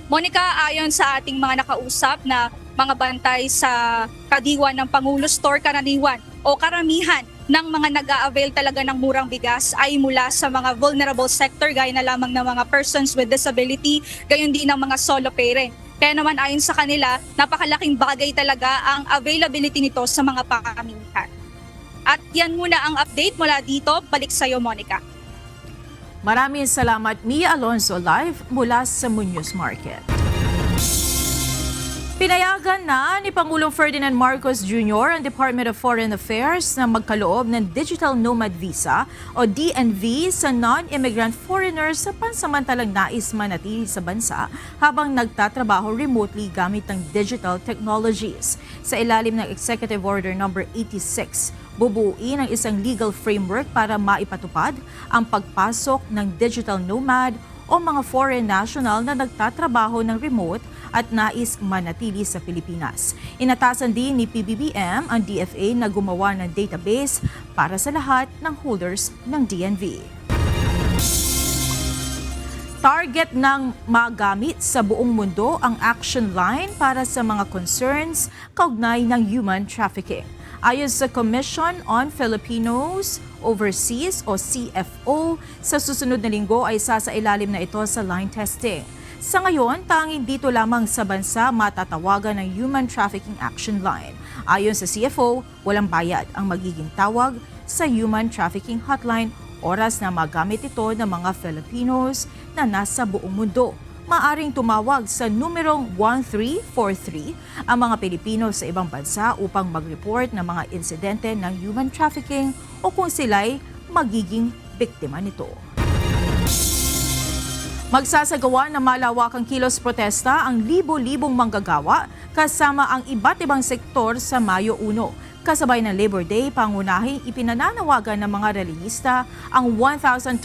Monica, ayon sa ating mga nakausap na mga bantay sa Kadiwa ng Pangulo Store, karaniwan o karamihan ng mga nag-a-avail talaga ng murang bigas ay mula sa mga vulnerable sector gaya na lamang ng mga persons with disability, gayon din ng mga solo parent. Kaya naman ayon sa kanila, napakalaking bagay talaga ang availability nito sa mga pamilihan. At yan muna ang update mula dito. Balik sa iyo, Monica. Maraming salamat, Mia Alonzo, live mula sa Muñoz Market. Pinayagan na ni Pangulong Ferdinand Marcos Jr. ang Department of Foreign Affairs na magkaloob ng Digital Nomad Visa o DNV sa non-immigrant foreigners sa pansamantalang nais manatili sa bansa habang nagtatrabaho remotely gamit ang digital technologies. Sa ilalim ng Executive Order No. 86, bubuuin ang isang legal framework para maipatupad ang pagpasok ng digital nomad o mga foreign national na nagtatrabaho ng remote at nais manatili sa Pilipinas. Inatasan din ni PBBM ang DFA na gumawa ng database para sa lahat ng holders ng DNV. Target ng magamit sa buong mundo ang action line para sa mga concerns kaugnay ng human trafficking. Ayon sa Commission on Filipinos Overseas o CFO, sa susunod na linggo ay sasailalim na ito sa line testing. Sa ngayon, tanging dito lamang sa bansa matatawagan ng Human Trafficking Action Line. Ayon sa CFO, walang bayad ang magiging tawag sa Human Trafficking Hotline oras na magamit ito ng mga Filipinos na nasa buong mundo. Maaring tumawag sa numerong 1343 ang mga Pilipino sa ibang bansa upang mag-report ng mga insidente ng human trafficking o kung sila'y magiging biktima nito. Magsasagawa ng malawakang kilos protesta ang libo-libong manggagawa kasama ang iba't ibang sektor sa Mayo 1. Kasabay ng Labor Day, pangunahing ipinananawagan ng mga relihista ang 1,200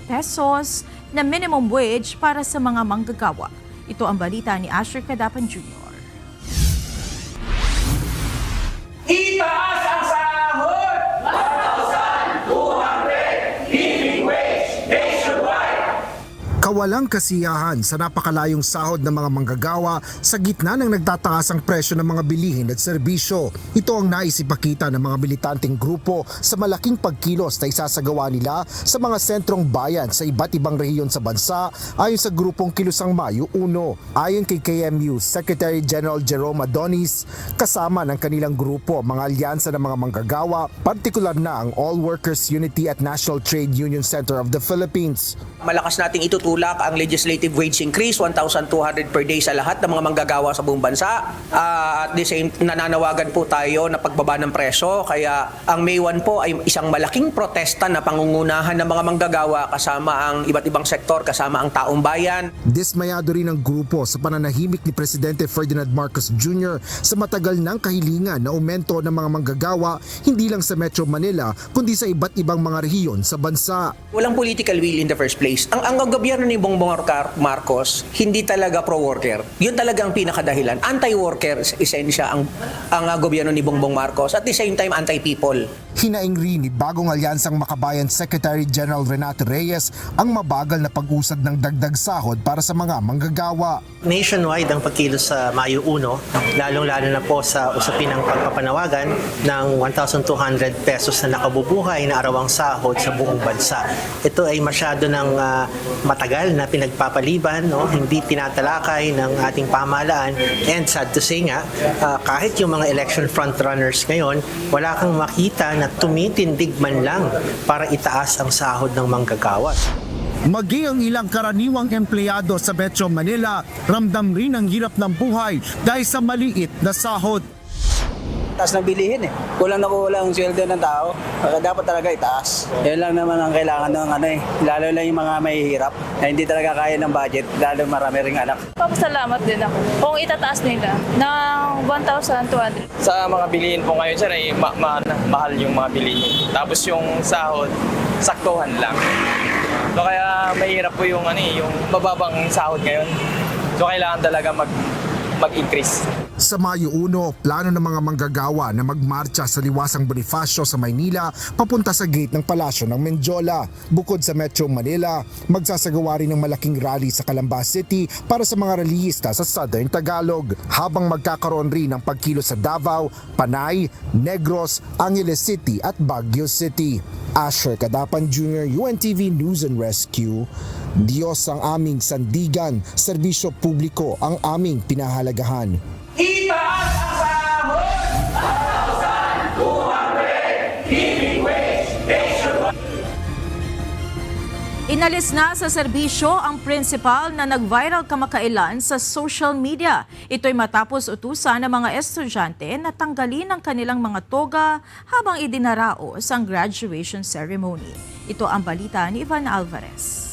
pesos na minimum wage para sa mga manggagawa. Ito ang balita ni Asher Cadapan Jr. Itaas ang sahod! 1,200 living wage nationwide! Kawalang kasiyahan sa napakalayong sahod ng mga manggagawa sa gitna ng nagtataas ang presyo ng mga bilihin at serbisyo. Ito ang naisipakita ng mga militanteng grupo sa malaking pagkilos na isasagawa nila sa mga sentrong bayan sa iba't ibang rehiyon sa bansa ayon sa grupong Kilusang Mayo 1. Ayon kay KMU Secretary General Jerome Adonis, kasama ng kanilang grupo mga alyansa ng mga manggagawa, partikular na ang All Workers Unity at National Trade Union Center of the Philippines. Malakas nating itutulak ang legislative wage increase, 1,200 per day sa lahat ng mga manggagawa sa buong bansa. At the same, nananawagan po tayo na pagbaba ng presyo. Kaya ang May 1 po ay isang malaking protesta na pangungunahan ng mga manggagawa kasama ang iba't ibang sektor, kasama ang taong bayan. Dismayado rin ang grupo sa pananahimik ni Presidente Ferdinand Marcos Jr. sa matagal ng kahilingan na aumento ng mga manggagawa hindi lang sa Metro Manila kundi sa iba't ibang mga rehiyon sa bansa. Walang political will in the first place. Ang gobyerno ni Bongbong Marcos hindi talaga pro-worker. Yun talaga ang pinakadahilan. Anti-worker esensya ang gobyerno ni Bongbong Marcos. At the same time, anti-people. Hinaing rin ni bagong alyansang Makabayan Secretary General Renato Reyes ang mabagal na pag-usad ng dagdag sahod para sa mga manggagawa. Nationwide ang pagkilos sa Mayo 1, lalong-lalo na po sa usapin ng pagpapanawagan ng 1,200 pesos na nakabubuhay na arawang sahod sa buong bansa. Ito ay masyado ng matagal na pinagpapaliban, no? Hindi tinatalakay ng ating pamahalaan, and sad to say nga, kahit yung mga election frontrunners ngayon, wala kang makita na tumitindig man lang para itaas ang sahod ng manggagawa. Maging ang ilang karaniwang empleyado sa Metro Manila, ramdam rin ang hirap ng buhay dahil sa maliit na sahod. Taas ng bilihin eh. Kulang na kulang ang sweldo ng tao. Kaya dapat talaga itaas. Yan lang naman ang kailangan ng lalo lang yung mga mahihirap na hindi talaga kaya ng budget, lalo marami ring anak. Papasalamat din ako kung itataas nila ng 1,200. Sa mga bilihin po ngayon sir ay mahal yung mga bilihin. Tapos yung sahod, saktuhan lang. So kaya mahirap po yung yung mababang sahod ngayon. So kailangan talaga mag-increase. Sa Mayo 1, plano ng mga manggagawa na magmarcha sa Liwasang Bonifacio sa Maynila papunta sa gate ng Palasyo ng Menjola. Bukod sa Metro Manila, magsasagawa rin ng malaking rally sa Calamba City para sa mga relihista sa Southern Tagalog. Habang magkakaroon rin ng pagkilos sa Davao, Panay, Negros, Angeles City at Baguio City. Asher Cadapan Jr., UNTV News and Rescue. Diyos ang aming sandigan, serbisyo publiko ang aming pinahalagahan. Itaas ang sahod! 1,200 living wage nationwide! Inalis na sa serbisyo ang principal na nag-viral kamakailan sa social media. Ito'y matapos utusan ng mga estudyante na tanggalin ang kanilang mga toga habang idinaraos ang graduation ceremony. Ito ang balita ni Ivan Alvarez.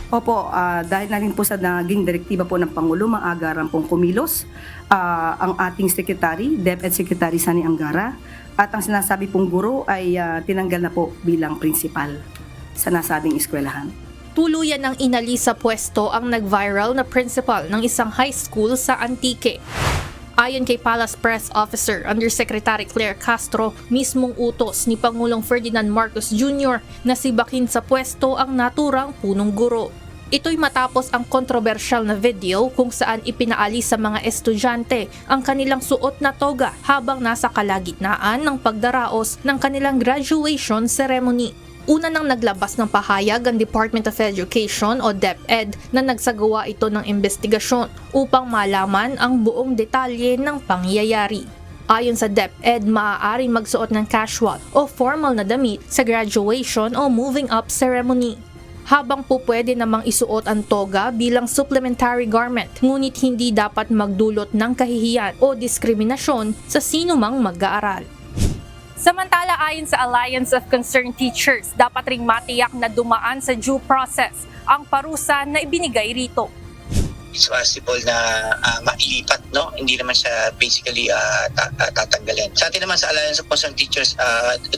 Opo, dahil na rin po sa naging direktiba po ng Pangulo, maagaran pong kumilos ang ating Secretary, DepEd Secretary Sani Angara, at ang sinasabi pong guro ay tinanggal na po bilang principal sa nasabing eskwelahan. Tuluyan ng inalis sa pwesto ang nag-viral na principal ng isang high school sa Antique. Ayon kay Palace Press Officer Undersecretary Claire Castro, mismong utos ni Pangulong Ferdinand Marcos Jr. na sibakin sa pwesto ang naturang punong guro. Ito'y matapos ang kontrobersyal na video kung saan ipinaalis sa mga estudyante ang kanilang suot na toga habang nasa kalagitnaan ng pagdaraos ng kanilang graduation ceremony. Una nang naglabas ng pahayag ang Department of Education o DepEd na nagsagawa ito ng investigasyon upang malaman ang buong detalye ng pangyayari. Ayon sa DepEd, maaaring magsuot ng casual o formal na damit sa graduation o moving up ceremony. Habang po pwede namang isuot ang toga bilang supplementary garment, ngunit hindi dapat magdulot ng kahihiyan o diskriminasyon sa sinumang mag-aaral. Samantala, ayon sa Alliance of Concerned Teachers, dapat ring matiyak na dumaan sa due process ang parusa na ibinigay rito. It's possible na mailipat, no? Hindi naman siya basically tatanggalin. Sa atin naman sa Alliance of Concerned Teachers,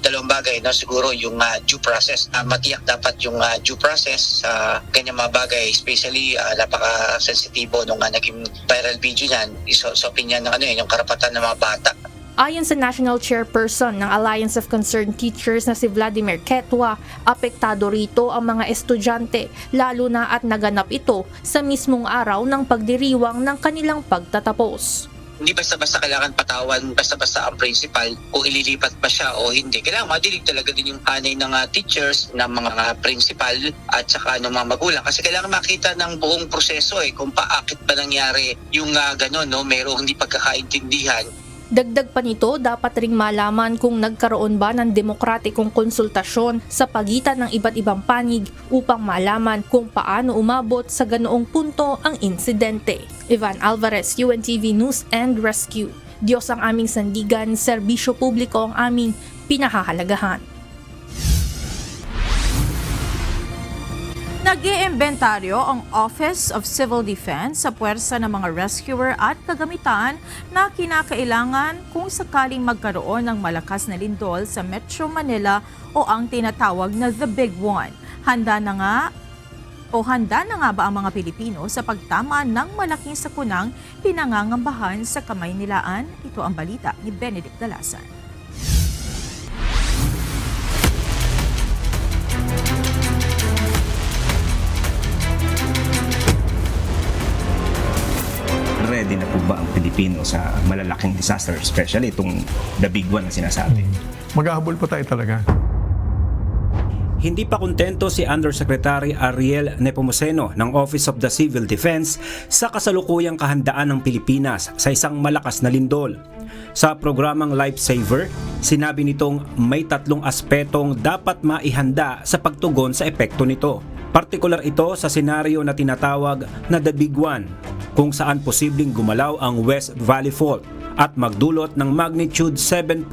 dalawang bagay, no? Siguro yung due process. Matiyak dapat yung due process sa ganyang mga bagay, especially napaka-sensitibo nung naging viral video niyan, sa opinion ng yung karapatan ng mga bata. Ayon sa National Chairperson ng Alliance of Concerned Teachers na si Vladimir Ketwa, apektado rito ang mga estudyante, lalo na at naganap ito sa mismong araw ng pagdiriwang ng kanilang pagtatapos. Hindi basta-basta kailangan patawan, basta-basta ang principal kung ililipat pa siya o hindi. Kailangan madilig talaga din yung hanay ng teachers, ng mga principal at saka ng mga magulang. Kasi kailangan makita ng buong proseso kung paakit ba nangyari yung gano'n, no? Mayroong hindi pagkakaintindihan. Dagdag pa nito, dapat ring malaman kung nagkaroon ba ng demokratikong konsultasyon sa pagitan ng iba't ibang panig upang malaman kung paano umabot sa ganoong punto ang insidente. Ivan Alvarez, UNTV News and Rescue. Diyos ang aming sandigan, serbisyo publiko ang aming pinahahalagahan. Nag-iimbentaryo ang Office of Civil Defense sa puwersa ng mga rescuer at kagamitan na kinakailangan kung sakaling magkaroon ng malakas na lindol sa Metro Manila o ang tinatawag na The Big One. Handa na nga ba ang mga Pilipino sa pagtama ng malaking sakunang pinangangambahan sa Kamaynilaan? Ito ang balita ni Benedict Dalasan. Ready na po ba ang Pilipino sa malalaking disaster, especially itong The Big One na sinasabi? Maghahabol pa tayo talaga. Hindi pa kontento si Undersecretary Ariel Nepomuceno ng Office of the Civil Defense sa kasalukuyang kahandaan ng Pilipinas sa isang malakas na lindol. Sa programang Lifesaver, sinabi nitong may 3 aspetong dapat maihanda sa pagtugon sa epekto nito. Partikular ito sa senaryo na tinatawag na The Big One, kung saan posibleng gumalaw ang West Valley Fault at magdulot ng magnitude 7.2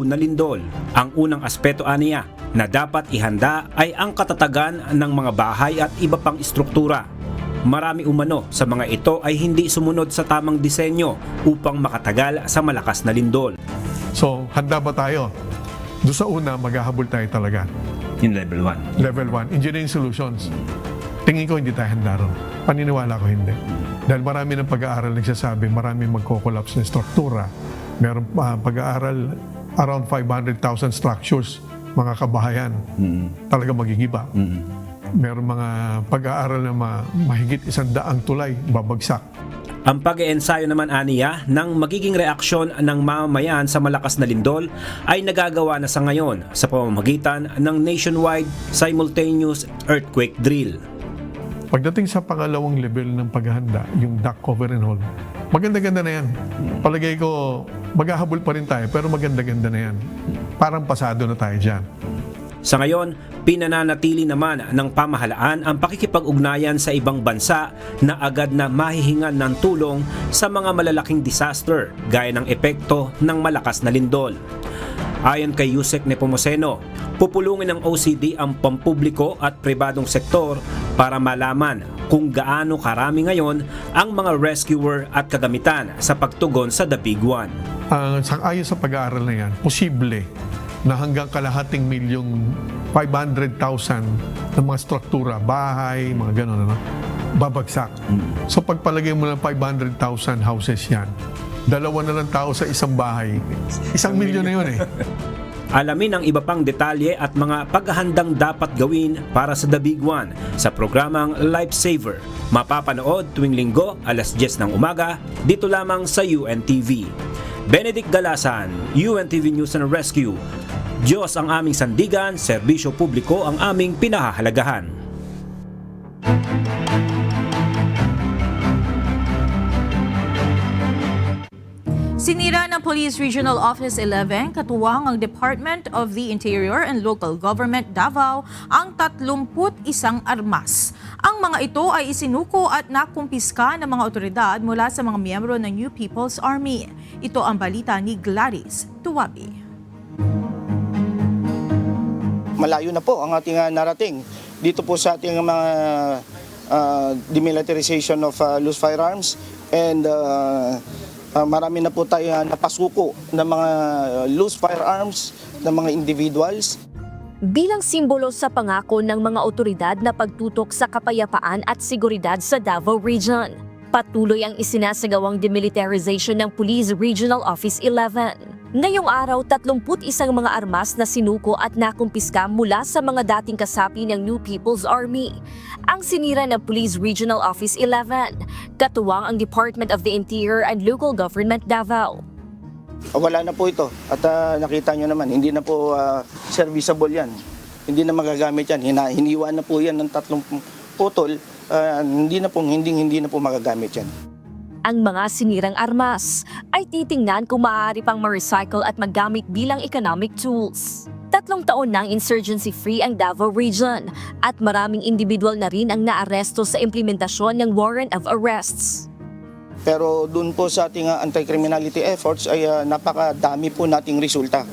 na lindol. Ang unang aspeto aniya na dapat ihanda ay ang katatagan ng mga bahay at iba pang istruktura. Marami umano sa mga ito ay hindi sumunod sa tamang disenyo upang makatagal sa malakas na lindol. So, handa ba tayo? Doon sa una, maghahabol tayo talaga. Yung level 1? Level 1, engineering solutions. Tingin ko hindi tayo handa ron. Paniniwala ko hindi. Dahil marami ng pag-aaral nagsasabi, marami magko-collapse na struktura. Meron pag-aaral around 500,000 structures, mga kabahayan, talaga magigiba. Meron mga pag-aaral na mahigit 100 tulay, babagsak. Ang pag-iensayo naman aniya ng magiging reaksyon ng mamamayan sa malakas na lindol ay nagagawa na sa ngayon sa pamamagitan ng nationwide simultaneous earthquake drill. Pagdating sa pangalawang level ng paghahanda, yung duct cover and hold, maganda-ganda na yan. Palagay ko, maghahabol pa rin tayo, pero maganda-ganda na yan. Parang pasado na tayo dyan. Sa ngayon, pinananatili naman ng pamahalaan ang pakikipag-ugnayan sa ibang bansa na agad na mahihingan ng tulong sa mga malalaking disaster gaya ng epekto ng malakas na lindol. Ayon kay Yusek Nepomuceno, pupulungin ng OCD ang pampubliko at pribadong sektor para malaman kung gaano karami ngayon ang mga rescuer at kagamitan sa pagtugon sa The Big One. Ayon sa pag-aaral na yan, posible na hanggang kalahating milyong 500,000 ng mga struktura, bahay, mga gano'n, babagsak. So pagpalagay mo ng 500,000 houses yan, Dalawa na lang tao sa isang bahay. 1 milyon na yun eh. Alamin ang iba pang detalye at mga paghahandang dapat gawin para sa The Big One sa programang Lifesaver. Mapapanood tuwing Linggo, alas 10 ng umaga, dito lamang sa UNTV. Benedict Galasan, UNTV News and Rescue. Diyos ang aming sandigan, serbisyo publiko ang aming pinahahalagahan. Sinira ng Police Regional Office 11, katuwang ang Department of the Interior and Local Government Davao, ang 31 armas. Ang mga ito ay isinuko at nakumpiska ng mga otoridad mula sa mga miyembro ng New People's Army. Ito ang balita ni Gladys Tuwabi. Malayo na po ang ating narating dito po sa ating mga demilitarization of loose firearms, and marami na po tayo napasuko ng mga loose firearms ng mga individuals. Bilang simbolo sa pangako ng mga otoridad na pagtutok sa kapayapaan at seguridad sa Davao Region, patuloy ang isinasagawang demilitarization ng Police Regional Office 11. Ngayong araw, 31 mga armas na sinuko at nakumpiska mula sa mga dating kasapi ng New People's Army. Ang sinira ng Police Regional Office 11, katuwang ang Department of the Interior and Local Government Davao. Wala na po ito at nakita nyo naman, hindi na po serviceable yan. Hindi na magagamit yan. Hiniwa na po yan ng 3 putol, hindi na po magagamit yan. Ang mga sinirang armas ay titingnan kung maaari pang ma-recycle at magamit bilang economic tools. 3 taon nang insurgency-free ang Davao Region at maraming individual na rin ang naaresto sa implementasyon ng warrant of arrests. Pero dun po sa ating anti-criminality efforts ay napakadami po nating resulta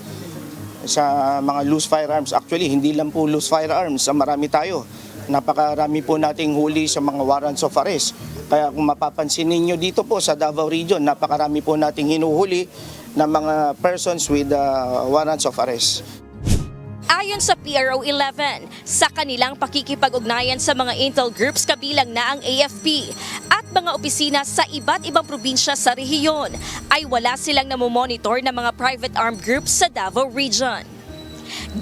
sa mga loose firearms. Actually, hindi lang po loose firearms, marami tayo. Napakarami po nating huli sa mga warrants of arrest. Kaya kung mapapansin ninyo dito po sa Davao Region, napakarami po nating hinuhuli ng mga persons with warrants of arrest. Ayon sa PRO 11, sa kanilang pakikipag-ugnayan sa mga intel groups kabilang na ang AFP at mga opisina sa iba't ibang probinsya sa rehiyon, ay wala silang namomonitor ng mga private armed groups sa Davao Region.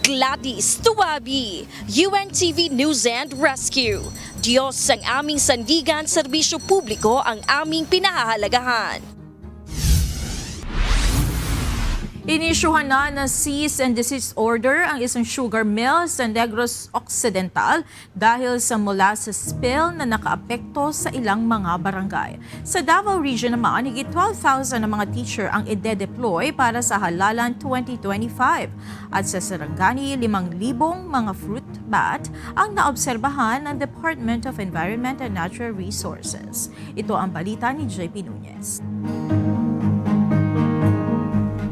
Gladys Tuwabi, UNTV News and Rescue. Diyos ang aming sandigan, serbisyo publiko ang aming pinahahalagahan. Inisyuhan na ng cease and desist order ang isang sugar mill sa Negros Occidental dahil sa molasses spill na nakaapekto sa ilang mga barangay. Sa Davao Region naman, higit 12,000 na mga teacher ang ide-deploy para sa Halalan 2025. At sa Sarangani, 5,000 mga fruit bat ang naobserbahan ng Department of Environment and Natural Resources. Ito ang balita ni JP Nunez.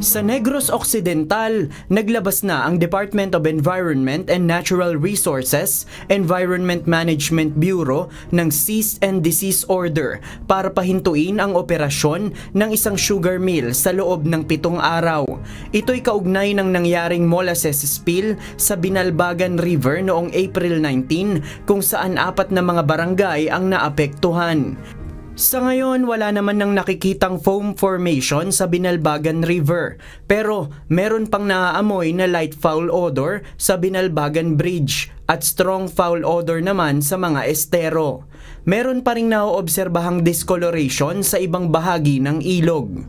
Sa Negros Occidental, naglabas na ang Department of Environment and Natural Resources, Environment Management Bureau ng Cease and Desist Order para pahintuin ang operasyon ng isang sugar mill sa loob ng 7 araw. Ito'y kaugnay ng nangyaring molasses spill sa Binalbagan River noong April 19 kung saan 4 na mga barangay ang naapektuhan. Sa ngayon, wala naman nang nakikitang foam formation sa Binalbagan River, pero meron pang naaamoy na light foul odor sa Binalbagan Bridge at strong foul odor naman sa mga estero. Meron pa ring naoobserbahang discoloration sa ibang bahagi ng ilog.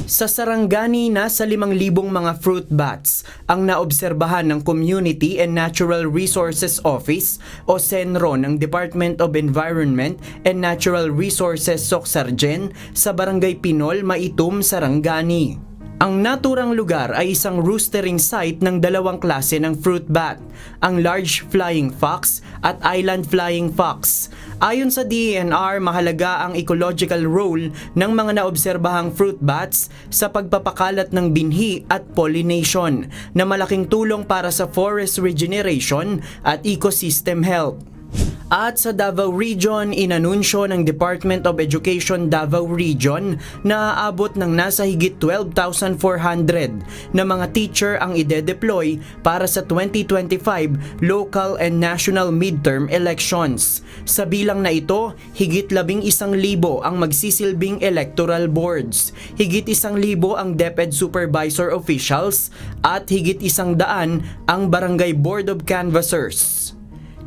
Sa Sarangani, nasa 5,000 mga fruit bats ang naobserbahan ng Community and Natural Resources Office o CENRO ng Department of Environment and Natural Resources Socsargen sa Barangay Pinol, Maitum, Sarangani. Ang naturang lugar ay isang roostering site ng 2 klase ng fruit bat, ang large flying fox at island flying fox. Ayon sa DENR, mahalaga ang ecological role ng mga naobserbahang fruit bats sa pagpapakalat ng binhi at pollination na malaking tulong para sa forest regeneration at ecosystem health. At sa Davao Region, inanunsyo ng Department of Education Davao Region na aabot ng nasa higit 12,400 na mga teacher ang ide-deploy para sa 2025 local and national midterm elections. Sa bilang na ito, higit 11,000 ang magsisilbing electoral boards, higit 1,000 ang DepEd supervisor officials, at higit 100 ang Barangay Board of Canvassers.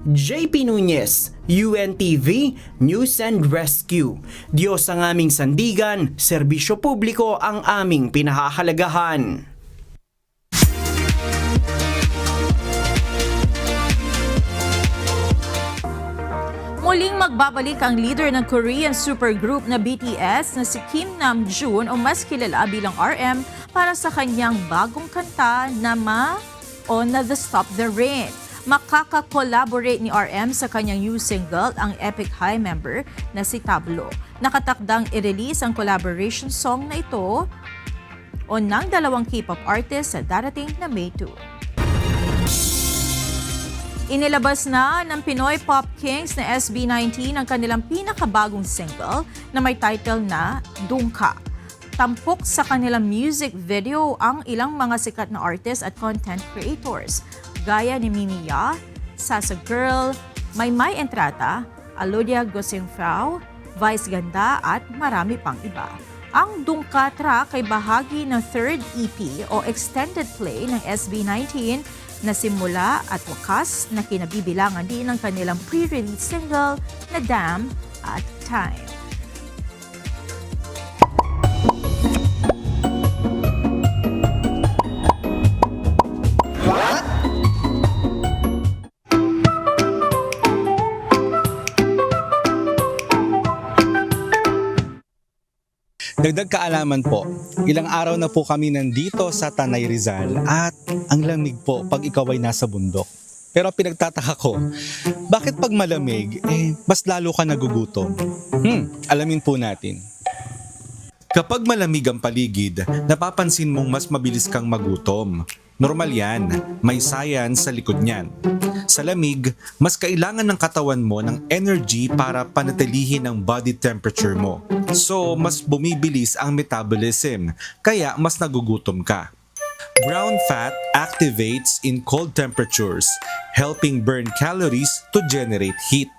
JP Nunez, UNTV, News and Rescue. Diyos ang aming sandigan, serbisyo publiko ang aming pinahahalagahan. Muling magbabalik ang leader ng Korean supergroup na BTS na si Kim Namjoon o mas kilala bilang RM para sa kanyang bagong kanta na The Stop the Rain. Makaka-collaborate ni RM sa kanyang new single, ang Epic High member na si Tablo. Nakatakdang i-release ang collaboration song na ito ng dalawang K-pop artists sa darating na May 2. Inilabas na ng Pinoy Pop Kings na SB19 ang kanilang pinakabagong single na may title na Dungka. Tampok sa kanilang music video ang ilang mga sikat na artists at content creators, gaya ni Mimiya, Sasa Girl, Maymay Entrata, Alodia Gosingfrau, Vice Ganda at marami pang iba. Ang Dungka track ay bahagi ng third EP o extended play ng SB19 na simula at wakas na kinabibilangan din ng kanilang pre-release single na Damn at Time. Dagdag kaalaman po, ilang araw na po kami nandito sa Tanay Rizal at ang lamig po pag ikaw ay nasa bundok. Pero pinagtataka ko, bakit pag malamig, mas lalo ka nagugutom? Alamin po natin. Kapag malamig ang paligid, napapansin mong mas mabilis kang magutom. Normal yan, may science sa likod niyan. Sa lamig, mas kailangan ng katawan mo ng energy para panatilihin ang body temperature mo. So, mas bumibilis ang metabolism, kaya mas nagugutom ka. Brown fat activates in cold temperatures, helping burn calories to generate heat.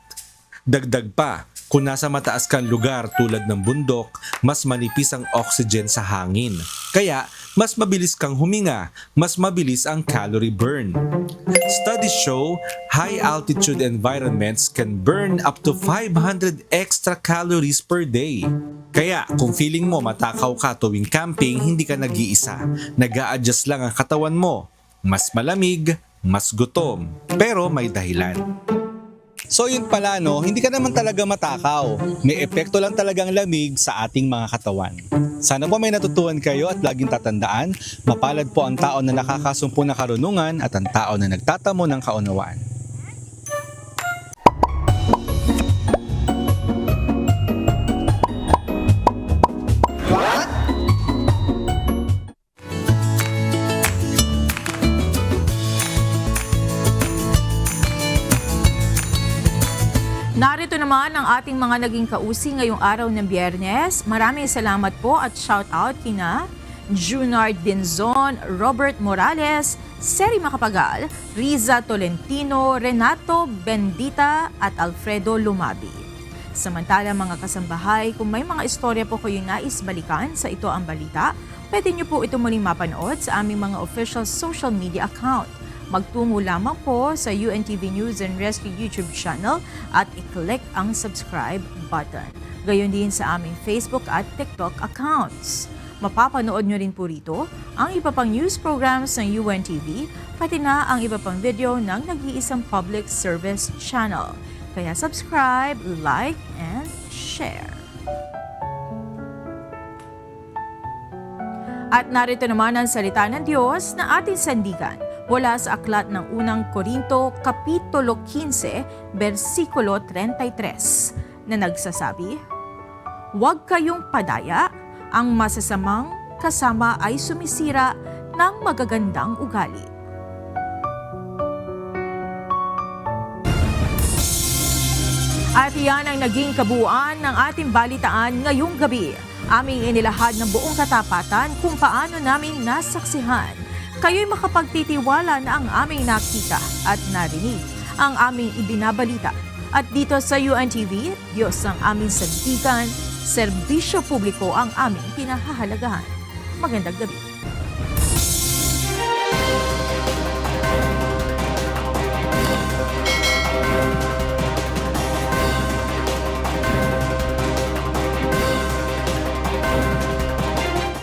Dagdag pa, kung nasa mataas kang lugar tulad ng bundok, mas manipis ang oxygen sa hangin. Kaya, mas mabilis kang huminga, mas mabilis ang calorie burn. Studies show high altitude environments can burn up to 500 extra calories per day. Kaya kung feeling mo matakaw ka tuwing camping, hindi ka nag-iisa. Nag-a-adjust lang ang katawan mo. Mas malamig, mas gutom. Pero may dahilan. So yun pala no, hindi ka naman talaga matakaw. May epekto lang talagang lamig sa ating mga katawan. Sana po may natutuhan kayo at laging tatandaan, mapalad po ang tao na nakakasumpo ng karunungan at ang tao na nagtatamo ng kaunawaan. Narito naman ang ating mga naging kausi ngayong araw ng Biyernes. Maraming salamat po at shout out kina Junard Denzon, Robert Morales, Seri Macapagal, Riza Tolentino, Renato Bendita at Alfredo Lumabi. Samantala mga kasambahay, kung may mga istorya po kayo nais balikan sa Ito Ang Balita, pwede niyo po ito muling mapanood sa aming mga official social media account. Magtungo lamang po sa UNTV News and Rescue YouTube channel at i-click ang subscribe button. Gayon din sa aming Facebook at TikTok accounts. Mapapanood nyo rin po rito ang iba pang news programs ng UNTV, pati na ang iba pang video ng nag-iisang public service channel. Kaya subscribe, like, and share. At narito naman ang salita ng Diyos na ating sandigan mula sa aklat ng unang Korinto, Kapitulo 15, versikulo 33, na nagsasabi, "Huwag kayong padaya, ang masasamang kasama ay sumisira ng magagandang ugali." At iyan ang naging kabuuan ng ating balitaan ngayong gabi. Aming inilahad ng buong katapatan kung paano namin nasaksihan. Kayo'y makapagtitiwala na ang aming nakita at narinig ang aming ibinabalita. At dito sa UNTV, Diyos ang aming sandigan, serbisyo publiko ang aming pinahahalagahan. Magandang gabi.